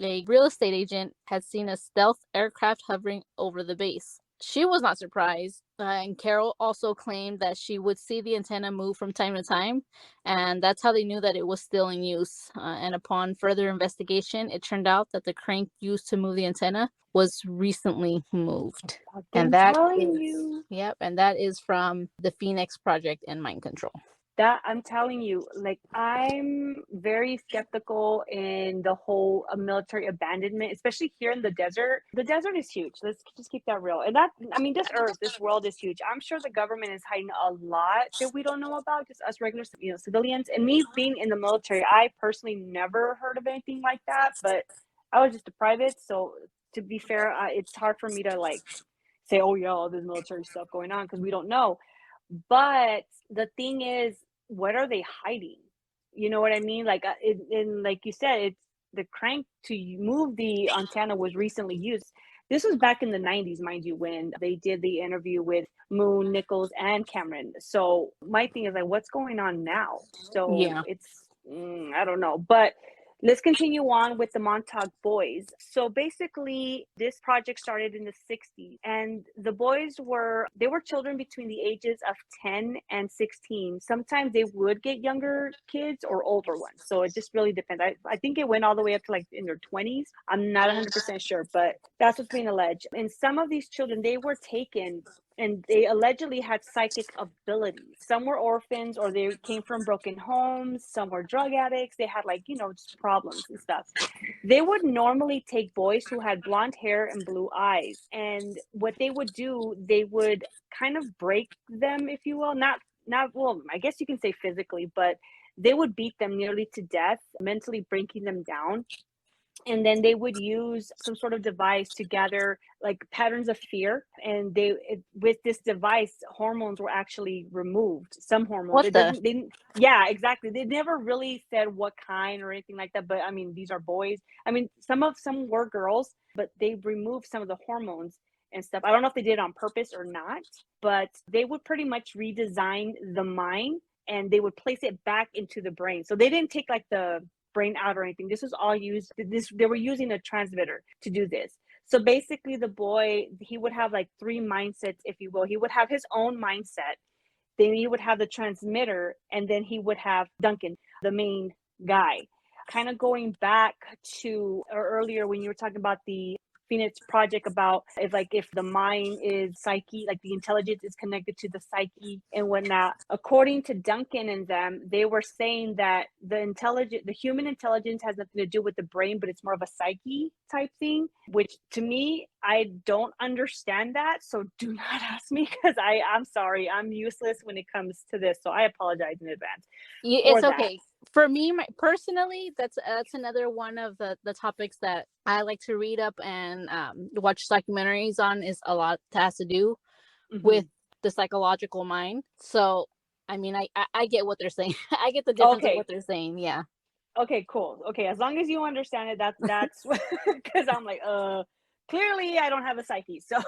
a real estate agent, had seen a stealth aircraft hovering over the base. She was not surprised, and Carol also claimed that she would see the antenna move from time to time, and that's how they knew that it was still in use. And upon further investigation, it turned out that the crank used to move the antenna was recently moved. And that is, yep, and that is from the Phoenix Project and Mind Control. That, I'm telling you, like, I'm very skeptical in the whole military abandonment, especially here in the desert. The desert is huge. Let's just keep that real. And that, I mean, this earth, this world is huge. I'm sure the government is hiding a lot that we don't know about, just us regular, civilians. And me being in the military, I personally never heard of anything like that, but I was just a private. So to be fair, it's hard for me to, like, say, oh yeah, all this military stuff going on, because we don't know. But the thing is, what are they hiding? You know what I mean? Like, and like you said, it's the crank to move the antenna was recently used. This was back in the 90s, mind you, when they did the interview with Moon, Nichols, and Cameron. So my thing is, like, what's going on now? So yeah, it's, I don't know. But let's continue on with the Montauk boys. So basically, this project started in the 60s, and the boys were children between the ages of 10 and 16. Sometimes they would get younger kids or older ones. So it just really depends. I think it went all the way up to, like, in their 20s. I'm not 100% sure, but that's what's being alleged. And some of these children, they were taken and they allegedly had psychic abilities. Some were orphans, or they came from broken homes. Some were drug addicts. They had, like, just problems and stuff. They would normally take boys who had blonde hair and blue eyes. And what they would do, they would kind of break them, if you will. Not well, I guess you can say physically, but they would beat them nearly to death, mentally breaking them down. And then they would use some sort of device to gather like patterns of fear, and with this device hormones were actually removed, some hormones. What It the? doesn't they didn't Yeah, exactly, they never really said what kind or anything like that, but I mean, these are boys. I mean, some were girls, but they removed some of the hormones and stuff. I don't know if they did it on purpose or not, but they would pretty much redesign the mind, and they would place it back into the brain. So they didn't take like the brain out or anything. This was all used. They were using a transmitter to do this. So basically, the boy, he would have like three mindsets, if you will. He would have his own mindset. Then he would have the transmitter, and then he would have Duncan, the main guy. Kind of going back to earlier when you were talking about the Phoenix Project, about if the mind is psyche, like the intelligence is connected to the psyche and whatnot. According to Duncan and them, they were saying that the human intelligence has nothing to do with the brain, but it's more of a psyche type thing. Which to me, I don't understand that. So do not ask me, because I'm sorry, I'm useless when it comes to this. So I apologize in advance for It's that. okay. For me, personally, that's another one of the topics that I like to read up and watch documentaries on. Is a lot has to do with the psychological mind. So, I mean, I get what they're saying. I get the difference of Okay. what they're saying. Yeah. Okay, cool. Okay, as long as you understand it, that's because I'm like, clearly I don't have a psyche. So,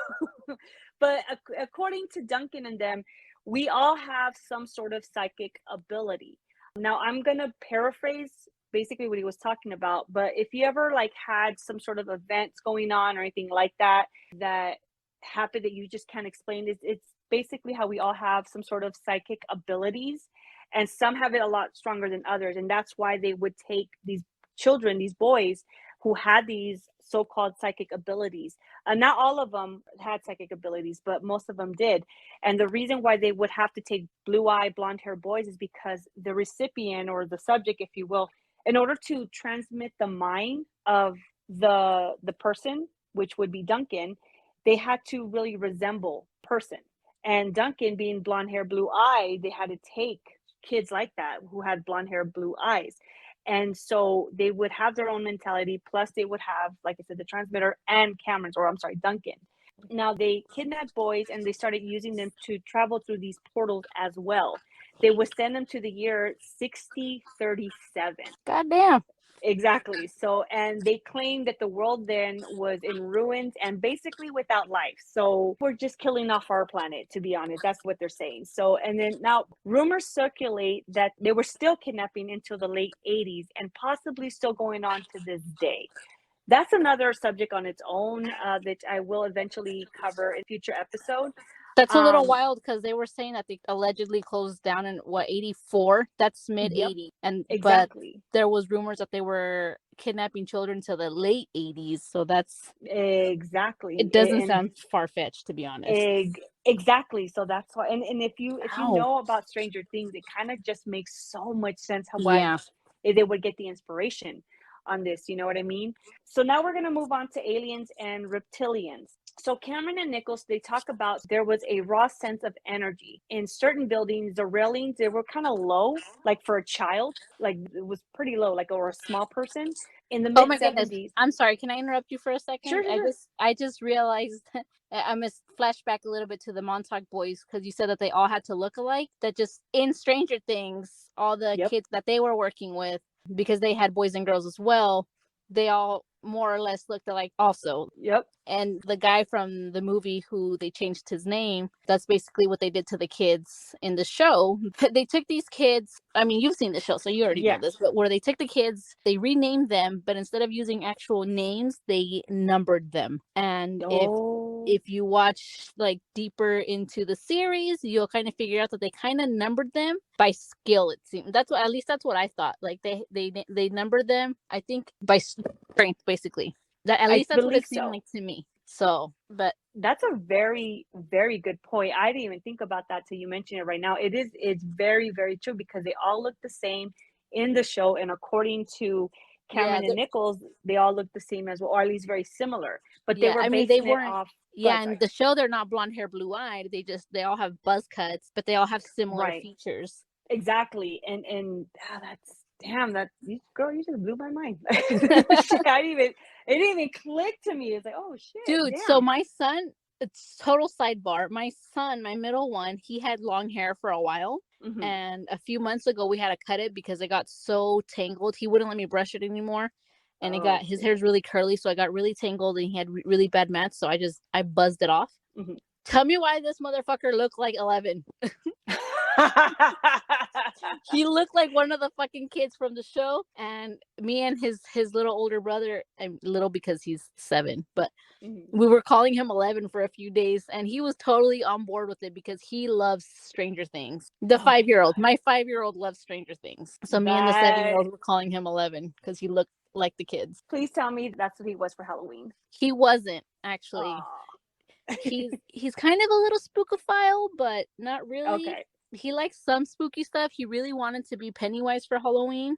but according to Duncan and them, we all have some sort of psychic ability. Now, I'm gonna paraphrase basically what he was talking about. But if you ever like had some sort of events going on or anything like that that happened that you just can't explain, it's basically how we all have some sort of psychic abilities, and some have it a lot stronger than others. And that's why they would take these children, these boys who had these so-called psychic abilities. Not all of them had psychic abilities, but most of them did. And the reason why they would have to take blue-eye, blonde-hair boys is because the recipient, or the subject, if you will, in order to transmit the mind of the person, which would be Duncan, they had to really resemble person. And Duncan, being blonde hair, blue eye, they had to take kids like that who had blonde hair, blue eyes. And so they would have their own mentality. Plus, they would have, like I said, the transmitter and Cameron's, or I'm sorry, Duncan. Now, they kidnapped boys and they started using them to travel through these portals as well. They would send them to the year 6037. Goddamn. Exactly. So, and they claimed that the world then was in ruins and basically without life. So we're just killing off our planet, to be honest. That's what they're saying. So, and then now rumors circulate that they were still kidnapping until the late 80s and possibly still going on to this day. That's another subject on its own that I will eventually cover in future episode. That's a little wild, because they were saying that they allegedly closed down in 84. That's mid 80s, and exactly. But there was rumors that they were kidnapping children to the late 80s. So that's exactly. It doesn't sound far fetched, to be honest. Exactly. So that's why. And if you Ow. know about Stranger Things, it kind of just makes so much sense Yeah. they would get the inspiration on this. You know what I mean? So now we're gonna move on to aliens and reptilians. So Cameron and Nichols, they talk about there was a raw sense of energy in certain buildings. The railings, they were kind of low, like for a child, like it was pretty low, like, or a small person. In the Oh mid my goodness. 70s. I'm sorry. Can I interrupt you for a second? Sure, sure. I just realized I must flashback a little bit to the Montauk boys, because you said that they all had to look alike. That just in Stranger Things, all the kids that they were working with, because they had boys and girls as well, they all more or less looked alike also. Yep. And the guy from the movie who they changed his name, that's basically what they did to the kids in the show. They took these kids, I mean, you've seen the show, so you already know this, but where they took the kids, they renamed them, but instead of using actual names, they numbered them. And if you watch like deeper into the series, you'll kind of figure out that they kind of numbered them by skill. It seems that's what, at least that's what I thought. Like they numbered them, I think, by strength, basically. That, at least that's what it seemed like to me. So, but that's a very, very good point. I didn't even think about that till you mention it right now. It's very, very true, because they all look the same in the show, and according to Cameron and Nichols, they all look the same as well, or at least very similar. But they were basing it off. Yeah, in the show they're not blonde hair, blue eyed. They all have buzz cuts, but they all have similar features. Exactly, and Damn, girl, you just blew my mind. Shit, it didn't even click to me. It's like, oh shit, Dude, damn. so my son, it's total sidebar. My son, my middle one, he had long hair for a while. Mm-hmm. And a few months ago, we had to cut it because it got so tangled. He wouldn't let me brush it anymore. And his hair's really curly. So I got really tangled and he had really bad mats. So I buzzed it off. Mm-hmm. Tell me why this motherfucker looked like 11. He looked like one of the fucking kids from the show, and me and his little older brother, and little because he's 7, but we were calling him 11 for a few days, and he was totally on board with it because he loves Stranger Things. The 5-year-old, my 5-year-old loves Stranger Things, so me and the 7-year-old were calling him 11 because he looked like the kids. Please tell me that's what he was for Halloween. He wasn't actually. He's kind of a little spookophile, but not really. Okay. He likes some spooky stuff. He really wanted to be Pennywise for Halloween.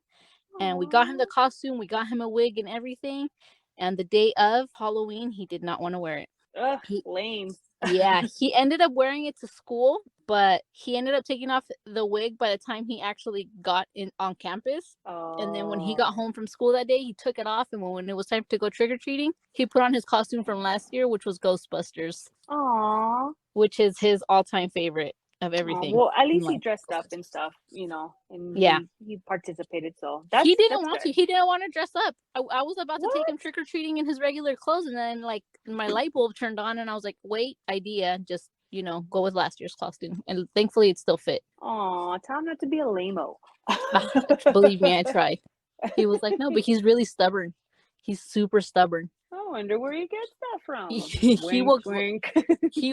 And we got him the costume. We got him a wig and everything. And the day of Halloween, he did not want to wear it. Ugh, lame. Yeah, he ended up wearing it to school, but he ended up taking off the wig by the time he actually got in on campus. And then when he got home from school that day, he took it off. And when it was time to go trick-or-treating, he put on his costume from last year, which was Ghostbusters. Aww. Which is his all-time favorite of everything. Well, at least he dressed up and stuff, and he participated. So he didn't want to. He didn't want to dress up. I was about to take him trick or treating in his regular clothes, and then like my light bulb turned on, and I was like, "Wait, idea, just go with last year's costume." And thankfully, it still fit. Aw, tell him not to be a lame-o. Believe me, I tried. He was like, "No," but he's really stubborn. He's super stubborn. I wonder where he gets that from. He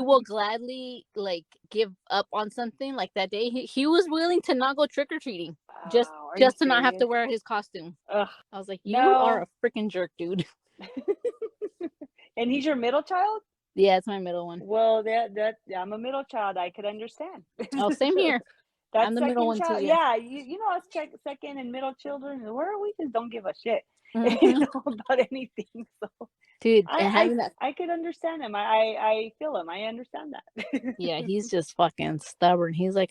will gladly like give up on something. Like that day, he was willing to not go trick or treating just to not have to wear his costume. Ugh. I was like, you are a freaking jerk, dude. And he's your middle child? Yeah, it's my middle one. Well, that I'm a middle child. I could understand. Oh, same here. I'm the middle one too. Yeah, you know us second and middle children. Where we just don't give a shit. About anything. So dude, I could understand him. I feel him. I understand that. Yeah, he's just fucking stubborn. He's like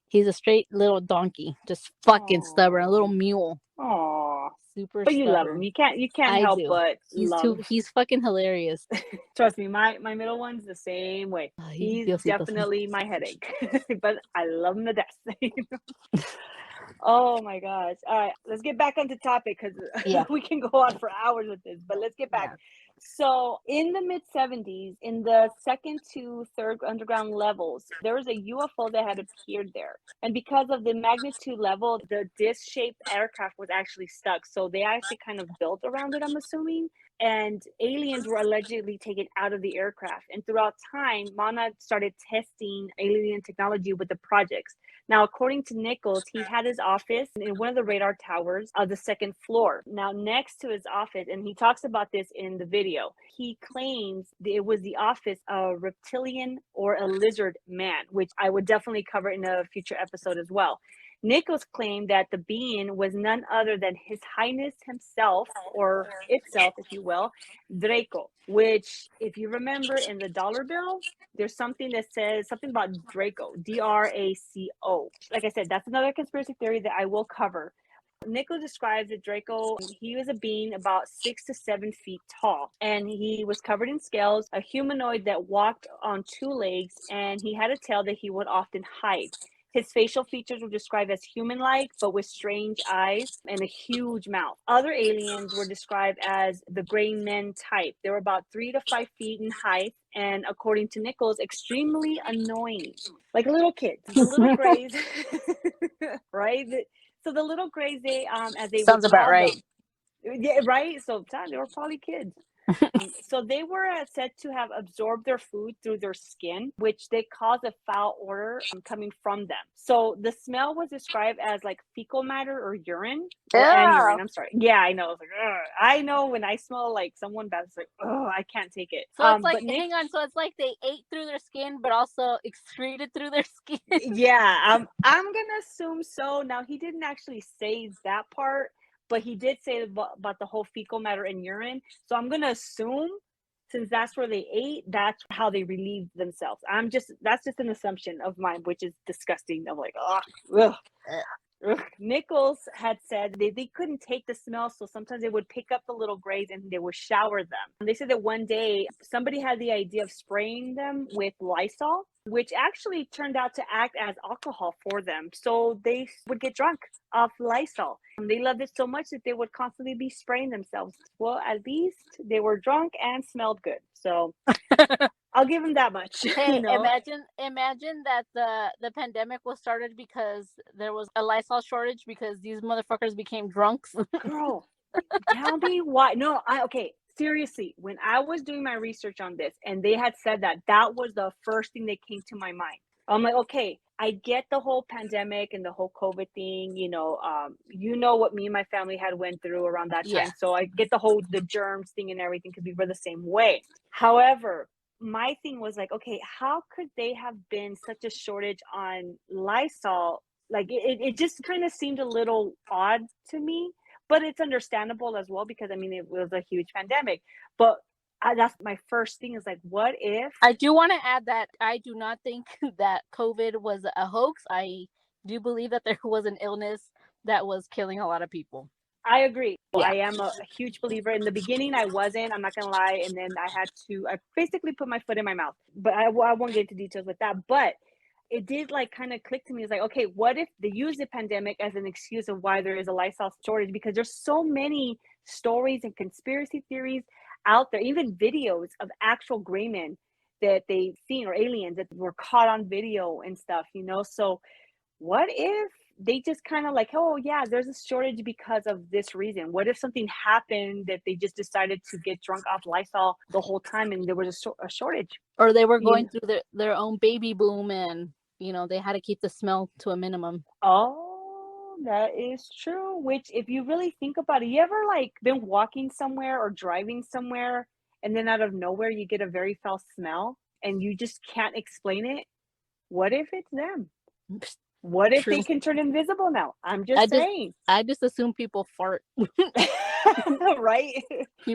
he's a straight little donkey, just fucking stubborn, a little mule. Aww, super but stubborn. You love him. You can't help but love. He's fucking hilarious. Trust me, my middle one's the same way. He's definitely my headache. But I love him to death. Oh my gosh. All right, let's get back onto topic because we can go on for hours with this, but let's get back. So in the mid 70s, in the 2nd to 3rd underground levels, there was a UFO that had appeared there. And because of the magnitude level, the disc-shaped aircraft was actually stuck. So they actually kind of built around it, I'm assuming. And aliens were allegedly taken out of the aircraft. And throughout time, Montauk started testing alien technology with the projects. Now, according to Nichols, he had his office in one of the radar towers of the 2nd floor. Now, next to his office, and he talks about this in the video, he claims it was the office of a reptilian or a lizard man, which I would definitely cover in a future episode as well. Nichols claimed that the being was none other than His Highness himself, or itself, if you will, Draco, which, if you remember in the dollar bill, there's something that says something about Draco, D-R-A-C-O. Like I said, that's another conspiracy theory that I will cover. Nichols describes that Draco, he was a being about 6 to 7 feet tall, and he was covered in scales, a humanoid that walked on 2 legs, and he had a tail that he would often hide. His facial features were described as human-like, but with strange eyes and a huge mouth. Other aliens were described as the gray men type. They were about 3 to 5 feet in height, and according to Nichols, extremely annoying. Like little kids. The little grays, right? So the little grays, they, as they sounds about right. Yeah, right? So they were probably kids. So they were said to have absorbed their food through their skin, which they caused a foul odor coming from them. So the smell was described as like fecal matter or urine. And urine, I'm sorry. Yeah, I know. It's like, ugh. I know when I smell like someone bad, it's like, oh, I can't take it. So it's like, hang on. So it's like they ate through their skin, but also excreted through their skin. Yeah, I'm gonna assume so. Now he didn't actually say that part, but he did say about the whole fecal matter and urine. So I'm going to assume, since that's where they ate, that's how they relieved themselves. That's just an assumption of mine, which is disgusting. I'm like, ugh. Ugh. Nichols had said they couldn't take the smell, so sometimes they would pick up the little grays and they would shower them. And they said that one day somebody had the idea of spraying them with Lysol, which actually turned out to act as alcohol for them. So they would get drunk off Lysol. And they loved it so much that they would constantly be spraying themselves. Well, at least they were drunk and smelled good. So I'll give them that much. Hey, You know? imagine that the pandemic was started because there was a Lysol shortage because these motherfuckers became drunks. Girl, tell me why. No, okay. Seriously, when I was doing my research on this and they had said that, that was the first thing that came to my mind. I'm like, okay, I get the whole pandemic and the whole COVID thing. You know what me and my family had went through around that time. Yeah. So I get the germs thing and everything because we were the same way. However, my thing was like, okay, how could they have been such a shortage on Lysol? Like it just kind of seemed a little odd to me, but it's understandable as well because I mean it was a huge pandemic. But that's my first thing is like, what if? I do want to add that I do not think that COVID was a hoax. I do believe that there was an illness that was killing a lot of people. I agree. Yeah. I am a huge believer. In the beginning, I wasn't. I'm not gonna lie. And then I basically put my foot in my mouth. But I won't get into details with that. But it did like kind of click to me. It's like, okay, what if they use the pandemic as an excuse of why there is a Lysol shortage? Because there's so many stories and conspiracy theories out there, even videos of actual gray men that they've seen or aliens that were caught on video and stuff. So what if they just kind of like, oh yeah, there's a shortage because of this reason? What if something happened that they just decided to get drunk off Lysol the whole time and there was a shortage? Or they were going through their own baby boom and they had to keep the smell to a minimum. Oh, that is true. Which, if you really think about it, you ever like been walking somewhere or driving somewhere and then out of nowhere you get a very foul smell and you just can't explain it? What if it's them? What if they can turn invisible now? I'm just saying. I just assume people fart. Right?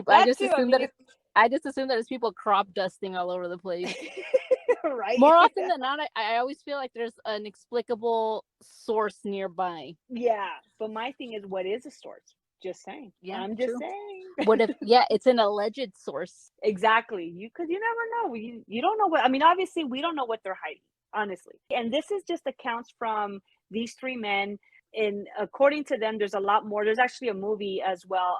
I just assume that it's people crop dusting all over the place. Right? More often than not, I always feel like there's an inexplicable source nearby. Yeah, but my thing is, what is a source? Just saying. Yeah, I'm just saying. What if? Yeah, it's an alleged source. Exactly. Because you never know. You don't know what. I mean, obviously, we don't know what they're hiding. Honestly, and this is just accounts from these three men. And according to them, there's a lot more. There's actually a movie as well.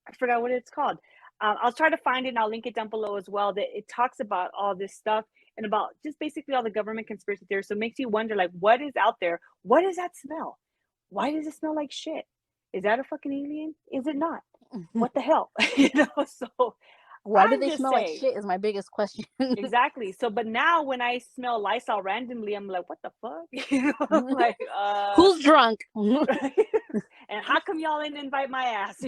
I forgot what it's called. I'll try to find it and I'll link it down below as well. That it talks about all this stuff and about just basically all the government conspiracy theories. So it makes you wonder, like, what is out there? What is that smell? Why does it smell like shit? Is that a fucking alien? Is it not? What the hell? So why do they smell like shit is my biggest question. Exactly. So, but now when I smell Lysol randomly, I'm like, what the fuck? Like, who's drunk? And how come y'all didn't invite my ass?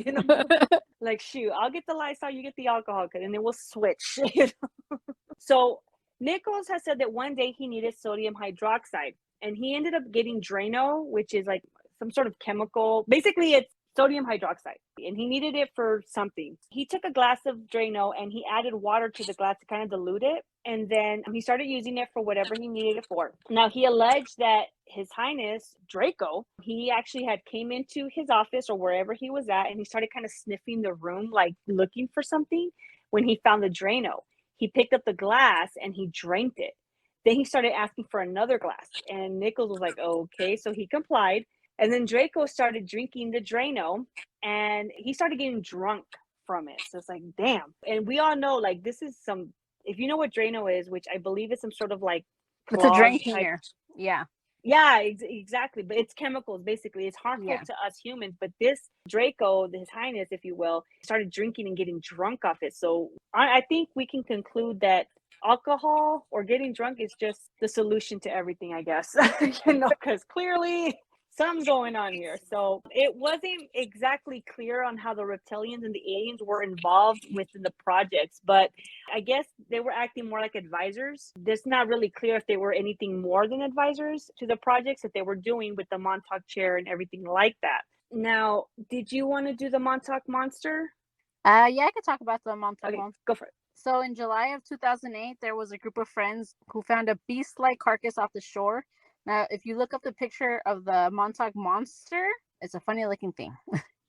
Like, shoot, I'll get the Lysol, you get the alcohol, and then we'll switch. So Nichols has said that one day he needed sodium hydroxide, and he ended up getting Drano, which is like some sort of chemical. Basically, it's sodium hydroxide, and he needed it for something. He took a glass of Drano and he added water to the glass to kind of dilute it, and then he started using it for whatever he needed it for. Now, he alleged that His Highness Draco, he actually had came into his office or wherever he was at, and he started kind of sniffing the room, like looking for something. When he found the Drano, he picked up the glass and he drank it. Then he started asking for another glass, and Nichols was like, okay, so he complied. And then Draco started drinking the Drano and he started getting drunk from it. So it's like, damn. And we all know, like, this is if you know what Drano is, which I believe is some sort of like, it's a drink cleaner. Yeah. Yeah, exactly. But it's chemicals, basically. It's harmful to us humans. But this Draco, His Highness, if you will, started drinking and getting drunk off it. So I think we can conclude that alcohol or getting drunk is just the solution to everything, I guess. Because clearly something's going on here. So it wasn't exactly clear on how the reptilians and the aliens were involved within the projects, but I guess they were acting more like advisors. It's not really clear if they were anything more than advisors to the projects that they were doing with the Montauk chair and everything like that. Now, did you want to do the Montauk Monster? Yeah, I could talk about the Montauk Monster. Go for it. So in July of 2008, there was a group of friends who found a beast-like carcass off the shore Now, if you look up the picture of the Montauk monster, it's a funny looking thing.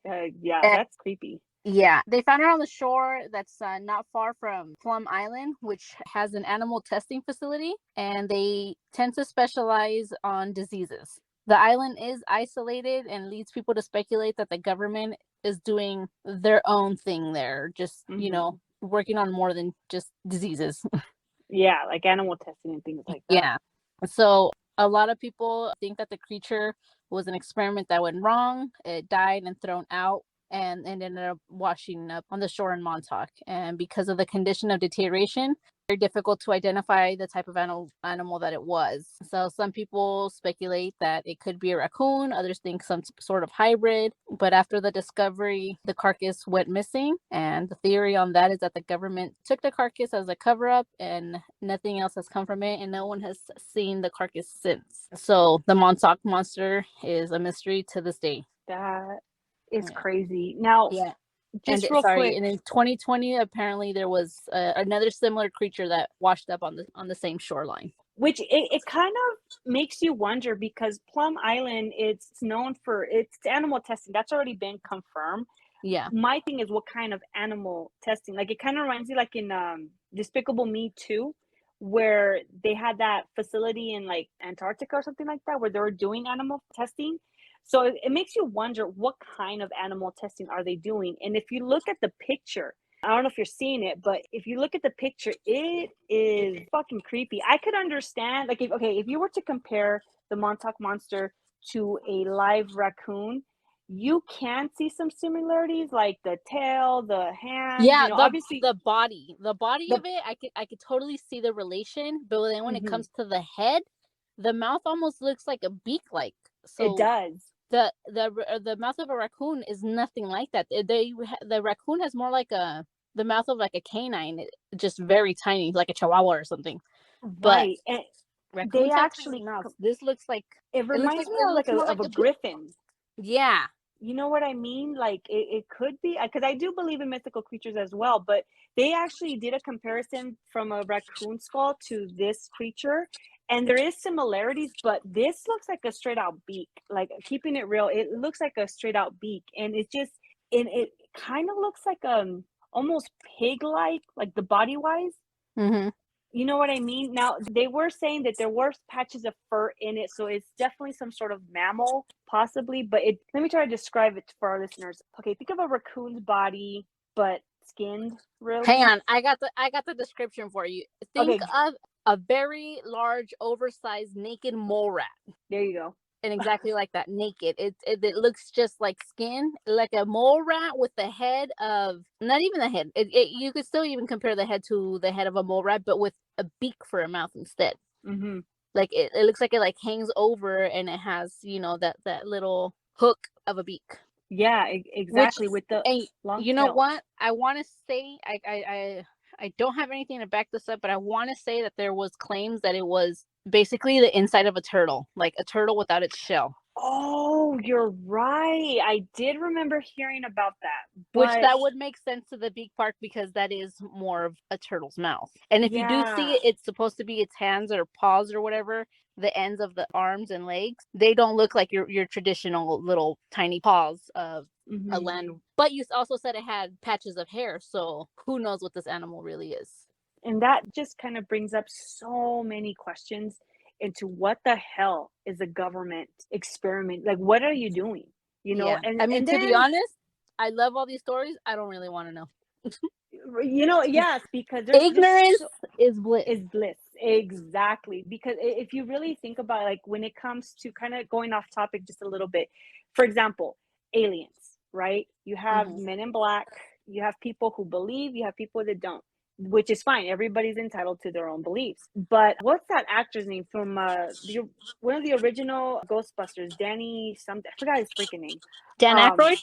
Yeah, And that's creepy. yeah, they found her on the shore that's not far from Plum Island, which has an animal testing facility, and they tend to specialize on diseases. The island is isolated and leads people to speculate that the government is doing their own thing there, just, working on more than just diseases. Yeah, like animal testing and things like that. Yeah. So a lot of people think that the creature was an experiment that went wrong. It died and thrown out and ended up washing up on the shore in Montauk. And because of the condition of deterioration, very difficult to identify the type of animal that it was. So some people speculate that it could be a raccoon. Others think some sort of hybrid. But after the discovery, the carcass went missing. And the theory on that is that the government took the carcass as a cover-up and nothing else has come from it. And no one has seen the carcass since. So the Montauk monster is a mystery to this day. That is crazy. Now, yeah. Just and real sorry, quick. and in 2020, apparently there was another similar creature that washed up on the same shoreline. Which it kind of makes you wonder, because Plum Island, it's known for its animal testing. That's already been confirmed. Yeah. My thing is, what kind of animal testing? Like, it kind of reminds me like in Despicable Me 2, where they had that facility in like Antarctica or something like that, where they were doing animal testing. So it makes you wonder, what kind of animal testing are they doing? And if you look at the picture, I don't know if you're seeing it, but if you look at the picture, it is fucking creepy. I could understand, like, if you were to compare the Montauk monster to a live raccoon, you can see some similarities, like the tail, the hands. Yeah, Obviously the body of it, I could totally see the relation, but then when it comes to the head, the mouth almost looks like a beak, like. So it does. The mouth of a raccoon is nothing like that. The raccoon has more like the mouth of like a canine, just very tiny, like a chihuahua or something. Right. But And raccoons they have actually, tiny mouths. This looks like it reminds me of looks more of like a a beak. griffin. Yeah. You know what I mean? Like, it could be, because I do believe in mythical creatures as well, but they actually did a comparison from a raccoon skull to this creature, and there is similarities, but this looks like a straight out beak. Like, keeping it real, it looks like a straight out beak, and it kind of looks like almost pig like the body wise. Mm-hmm. You know what I mean? Now, they were saying that there were patches of fur in it, so it's definitely some sort of mammal, possibly. But let me try to describe it for our listeners. Okay, think of a raccoon's body, but skinned, really. Hang on, I got the description for you. Think Okay. of a very large, oversized, naked mole rat. There you go. And exactly like that, naked. It looks just like skin, like a mole rat with the head of, not even the head. You could still even compare the head to the head of a mole rat, but with a beak for a mouth instead. Mm-hmm. Like it looks like it like hangs over, and it has that little hook of a beak. Yeah, exactly. With the long you know tail. What I want to say, I don't have anything to back this up, but I want to say that there was claims that it was basically the inside of a turtle, like a turtle without its shell. Oh, you're right. I did remember hearing about that. Which that would make sense to the beak part, because that is more of a turtle's mouth. And if you do see it, it's supposed to be its hands or paws or whatever, the ends of the arms and legs. They don't look like your traditional little tiny paws of a land. But you also said it had patches of hair, so who knows what this animal really is. And that just kind of brings up so many questions into what the hell is a government experiment? Like, what are you doing? Yeah. And I mean, and to then, be honest, I love all these stories. I don't really want to know. Yes, because ignorance is bliss. Is bliss. Exactly. Because if you really think about it, like, when it comes to kind of going off topic just a little bit, for example, aliens, right? You have men in black, you have people who believe, you have people that don't, which is fine. Everybody's entitled to their own beliefs. But what's that actor's name from one of the original Ghostbusters? Danny something. I forgot his freaking name. Dan Aykroyd?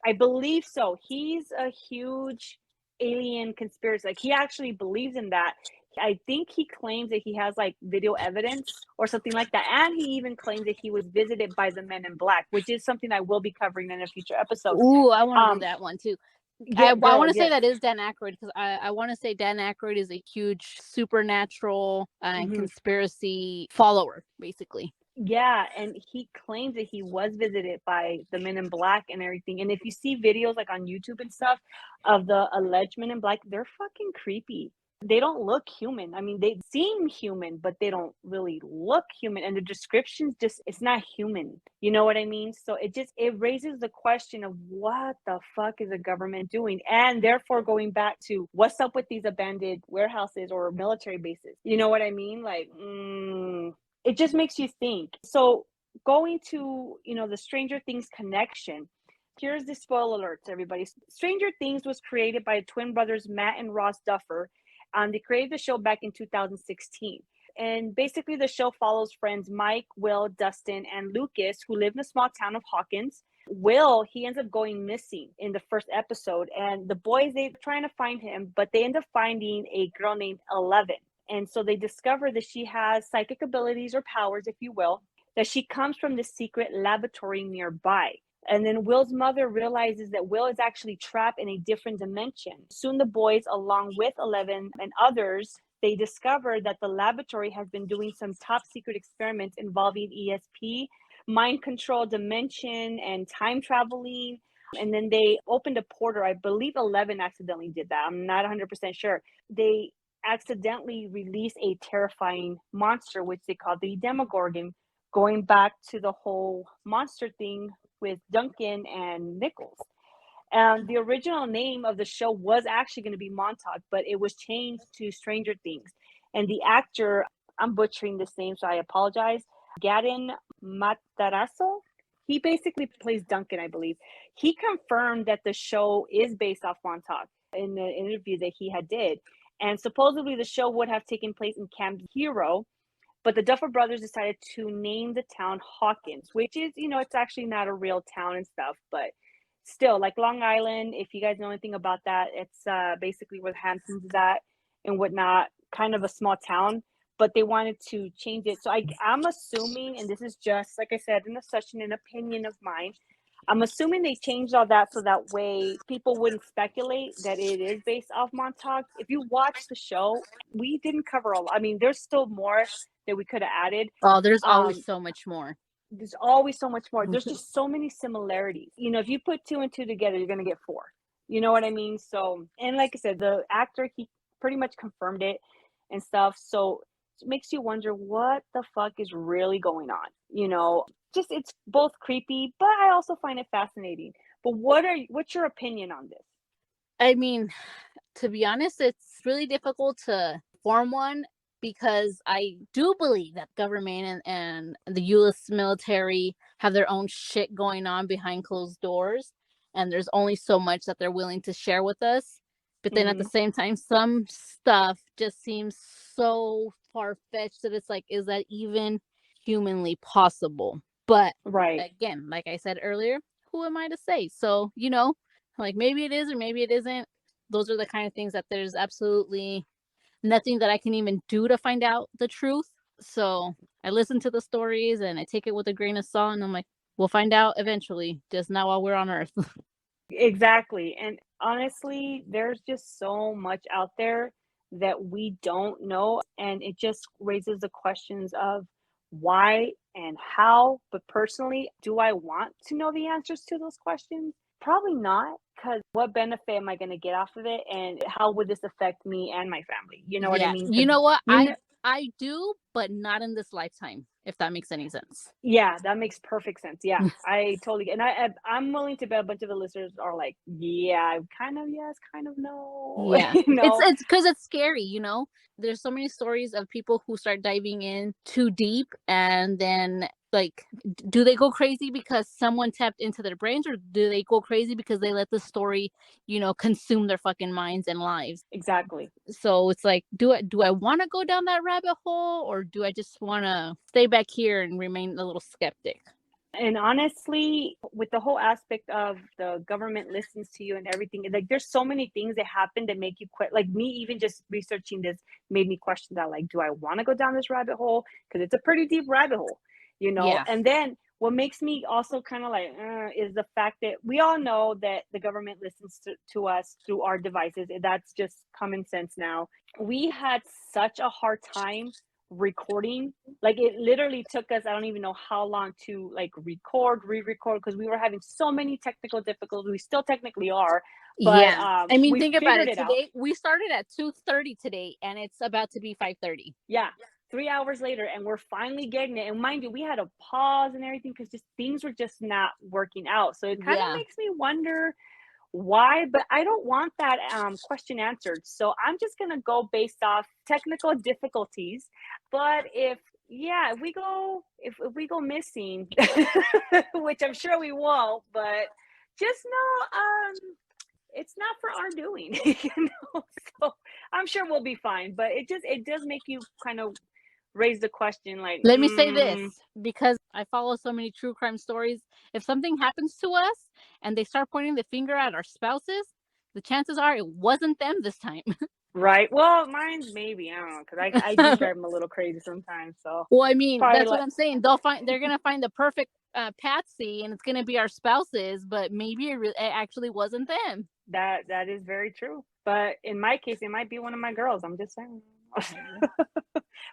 I believe so. He's a huge alien conspiracy. Like, he actually believes in that. I think he claims that he has like video evidence or something like that. And he even claims that he was visited by the Men in Black, which is something I will be covering in a future episode. Ooh, I want to do that one too. Yeah, I want to say that is Dan Aykroyd, because I want to say Dan Aykroyd is a huge supernatural and conspiracy follower, basically. Yeah, and he claims that he was visited by the Men in Black and everything. And if you see videos like on YouTube and stuff of the alleged Men in Black, they're fucking creepy. They don't look human. I mean, they seem human, but they don't really look human. And the descriptions just, it's not human. You know what I mean? So it raises the question of what the fuck is the government doing? And therefore going back to what's up with these abandoned warehouses or military bases? You know what I mean? Like, it just makes you think. So going to, the Stranger Things connection, here's the spoiler alerts, everybody. Stranger Things was created by twin brothers Matt and Ross Duffer. They created the show back in 2016. And basically the show follows friends Mike, Will, Dustin, and Lucas, who live in the small town of Hawkins. Will, he ends up going missing in the first episode. And the boys, they're trying to find him, but they end up finding a girl named Eleven. And so they discover that she has psychic abilities or powers, if you will, that she comes from the secret laboratory nearby. And then Will's mother realizes that Will is actually trapped in a different dimension. Soon the boys, along with Eleven and others, they discover that the laboratory has been doing some top secret experiments involving ESP, mind control, dimension, and time traveling. And then they opened a portal. I believe 11 accidentally did that. I'm not 100% sure. They accidentally released a terrifying monster, which they call the Demogorgon, going back to the whole monster thing with Duncan and Nichols. And the original name of the show was actually going to be Montauk, but it was changed to Stranger Things. And the actor, I'm butchering this name, so I apologize, Gadin Matarazzo, he basically plays Duncan, I believe. He confirmed that the show is based off Montauk in the interview that he had did. And supposedly the show would have taken place in Camp Hero, but the Duffer Brothers decided to name the town Hawkins, which is, it's actually not a real town and stuff, but still, like Long Island, if you guys know anything about that, it's basically where the Hamptons is at and whatnot, kind of a small town, but they wanted to change it. So I'm assuming, and this is just, like I said, such an opinion of mine, I'm assuming they changed all that so that way people wouldn't speculate that it is based off Montauk. If you watch the show, we didn't cover a lot. I mean, there's still more that we could have added. Oh, there's always so much more. There's always so much more. There's just so many similarities. If you put 2 and 2 together, you're going to get 4. You know what I mean? So, and like I said, the actor, he pretty much confirmed it and stuff. So it makes you wonder what the fuck is really going on. Just it's both creepy, but I also find it fascinating. But what's your opinion on this? I mean, to be honest, it's really difficult to form one because I do believe that government and the U.S. military have their own shit going on behind closed doors, and there's only so much that they're willing to share with us. But then at the same time, some stuff just seems so far-fetched that it's like, is that even humanly possible? But right, again, like I said earlier, who am I to say? So, like maybe it is or maybe it isn't. Those are the kind of things that there's absolutely nothing that I can even do to find out the truth. So I listen to the stories and I take it with a grain of salt, and I'm like, we'll find out eventually, just not while we're on Earth. Exactly. And honestly, there's just so much out there that we don't know. And it just raises the questions of why and how. But personally, do I want to know the answers to those questions? Probably not, because what benefit am I going to get off of it? And how would this affect me and my family? You know what I mean? You know what? I do, but not in this lifetime, if that makes any sense. Yeah, that makes perfect sense. Yeah, I totally, and I'm willing to bet a bunch of the listeners are like, yeah, kind of yes, kind of no. Yeah, it's because it's scary. There's so many stories of people who start diving in too deep, and then like, do they go crazy because someone tapped into their brains, or do they go crazy because they let the story, consume their fucking minds and lives? Exactly. So it's like, do I want to go down that rabbit hole, or do I just want to stay back here and remain a little skeptic? And honestly, with the whole aspect of the government listens to you and everything, like there's so many things that happen that make you quit. Like me, even just researching this made me question that, like, do I want to go down this rabbit hole? Because it's a pretty deep rabbit hole, Yeah. And then what makes me also kind of like, is the fact that we all know that the government listens to us through our devices. That's just common sense now. We had such a hard time recording. Like it literally took us, I don't even know how long to like record, re-record, because we were having so many technical difficulties. We still technically are, but Yeah. I mean, we think about figured it. it out. Today we started at 2:30 today, and it's about to be 5:30. Yeah, 3 hours later, and we're finally getting it. And mind you, we had a pause and everything because just things were just not working out. So it kind of Yeah. makes me wonder why, but I don't want that question answered. So I'm just gonna go based off technical difficulties. But if we go missing, which I'm sure we won't, but just know it's not for our doing, So I'm sure we'll be fine. But it does make you kind of raise the question, like, Let me say this, because I follow so many true crime stories. If something happens to us and they start pointing the finger at our spouses, the chances are it wasn't them this time. right? Well, mine's maybe, I don't know, because I do drive them a little crazy sometimes. So Well, I mean, probably that's what I'm saying. They're gonna find the perfect patsy, and it's gonna be our spouses, but maybe it actually wasn't them. that is very true. But in my case, it might be one of my girls. I'm just saying.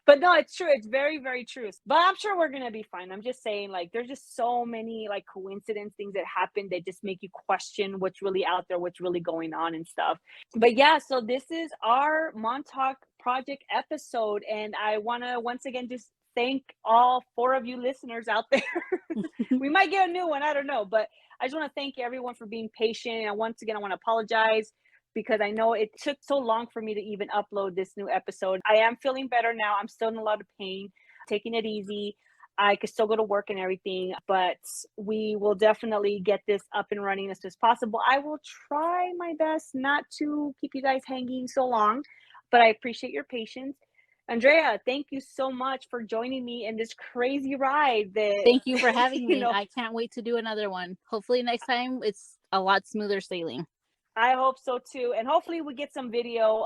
But no, it's true. It's very, very true. But I'm sure we're gonna be fine. I'm just saying, like, there's just so many like coincidence things that happen that just make you question what's really out there, what's really going on and stuff. But yeah, so this is our Montauk Project episode, and I want to once again just thank all 4 of you listeners out there. We might get a new one, I don't know, but I just want to thank everyone for being patient. And once again, I want to apologize because I know it took so long for me to even upload this new episode. I am feeling better now. I'm still in a lot of pain, taking it easy. I could still go to work and everything, but we will definitely get this up and running as soon as possible. I will try my best not to keep you guys hanging so long, but I appreciate your patience. Andrea, thank you so much for joining me in this crazy ride. Thank you for having me. You know, I can't wait to do another one. Hopefully next time it's a lot smoother sailing. I hope so too, and hopefully we get some video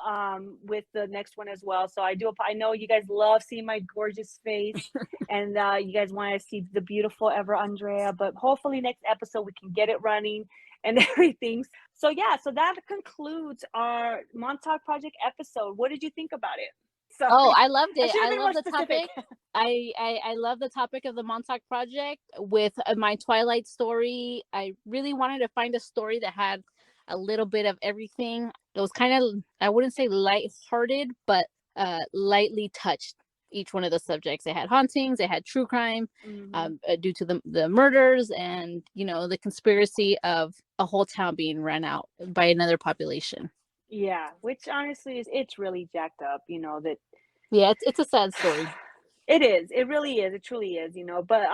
with the next one as well. So I know you guys love seeing my gorgeous face, and you guys want to see the beautiful ever Andrea. But hopefully next episode we can get it running and everything. So yeah, so that concludes our Montauk Project episode. What did you think about it? Sorry. Oh, I loved it. should've I been love more the specific. topic. I love the topic of the Montauk Project with my Twilight story. I really wanted to find a story that had a little bit of everything. It was kind of, I wouldn't say lighthearted, but lightly touched each one of the subjects. It had hauntings, it had true crime, due to the murders, and the conspiracy of a whole town being run out by another population. Yeah, which honestly it's really jacked up, that. Yeah, it's a sad story. It is. It really is. It truly is, But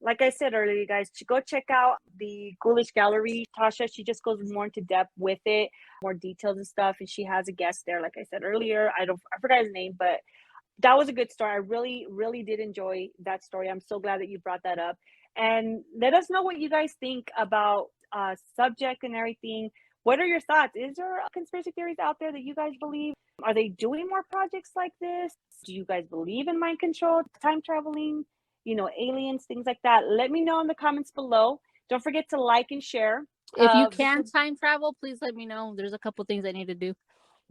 like I said earlier, you guys, go check out the Ghoulish Gallery. Tasha, she just goes more into depth with it, more details and stuff, and she has a guest there. Like I said earlier, I forgot his name, but that was a good story. I really, really did enjoy that story. I'm so glad that you brought that up. And let us know what you guys think about subject and everything. What are your thoughts? Is there conspiracy theories out there that you guys believe? Are they doing more projects like this? Do you guys believe in mind control, time traveling, aliens, things like that? Let me know in the comments below. Don't forget to like and share. If you can time travel, please let me know. There's a couple things I need to do.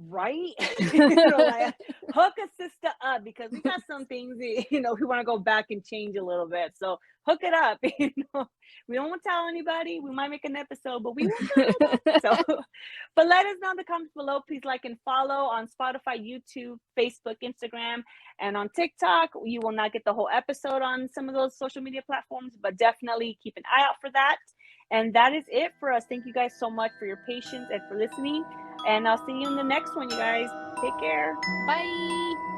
Right? Like, hook a sister up, because we got some things, we want to go back and change a little bit. So hook it up. We don't want to tell anybody. We might make an episode, but we won't tell nobody. So, but let us know in the comments below. Please like and follow on Spotify, YouTube, Facebook, Instagram, and on TikTok. You will not get the whole episode on some of those social media platforms, but definitely keep an eye out for that. And that is it for us. Thank you guys so much for your patience and for listening. And I'll see you in the next one, you guys. Take care. Bye.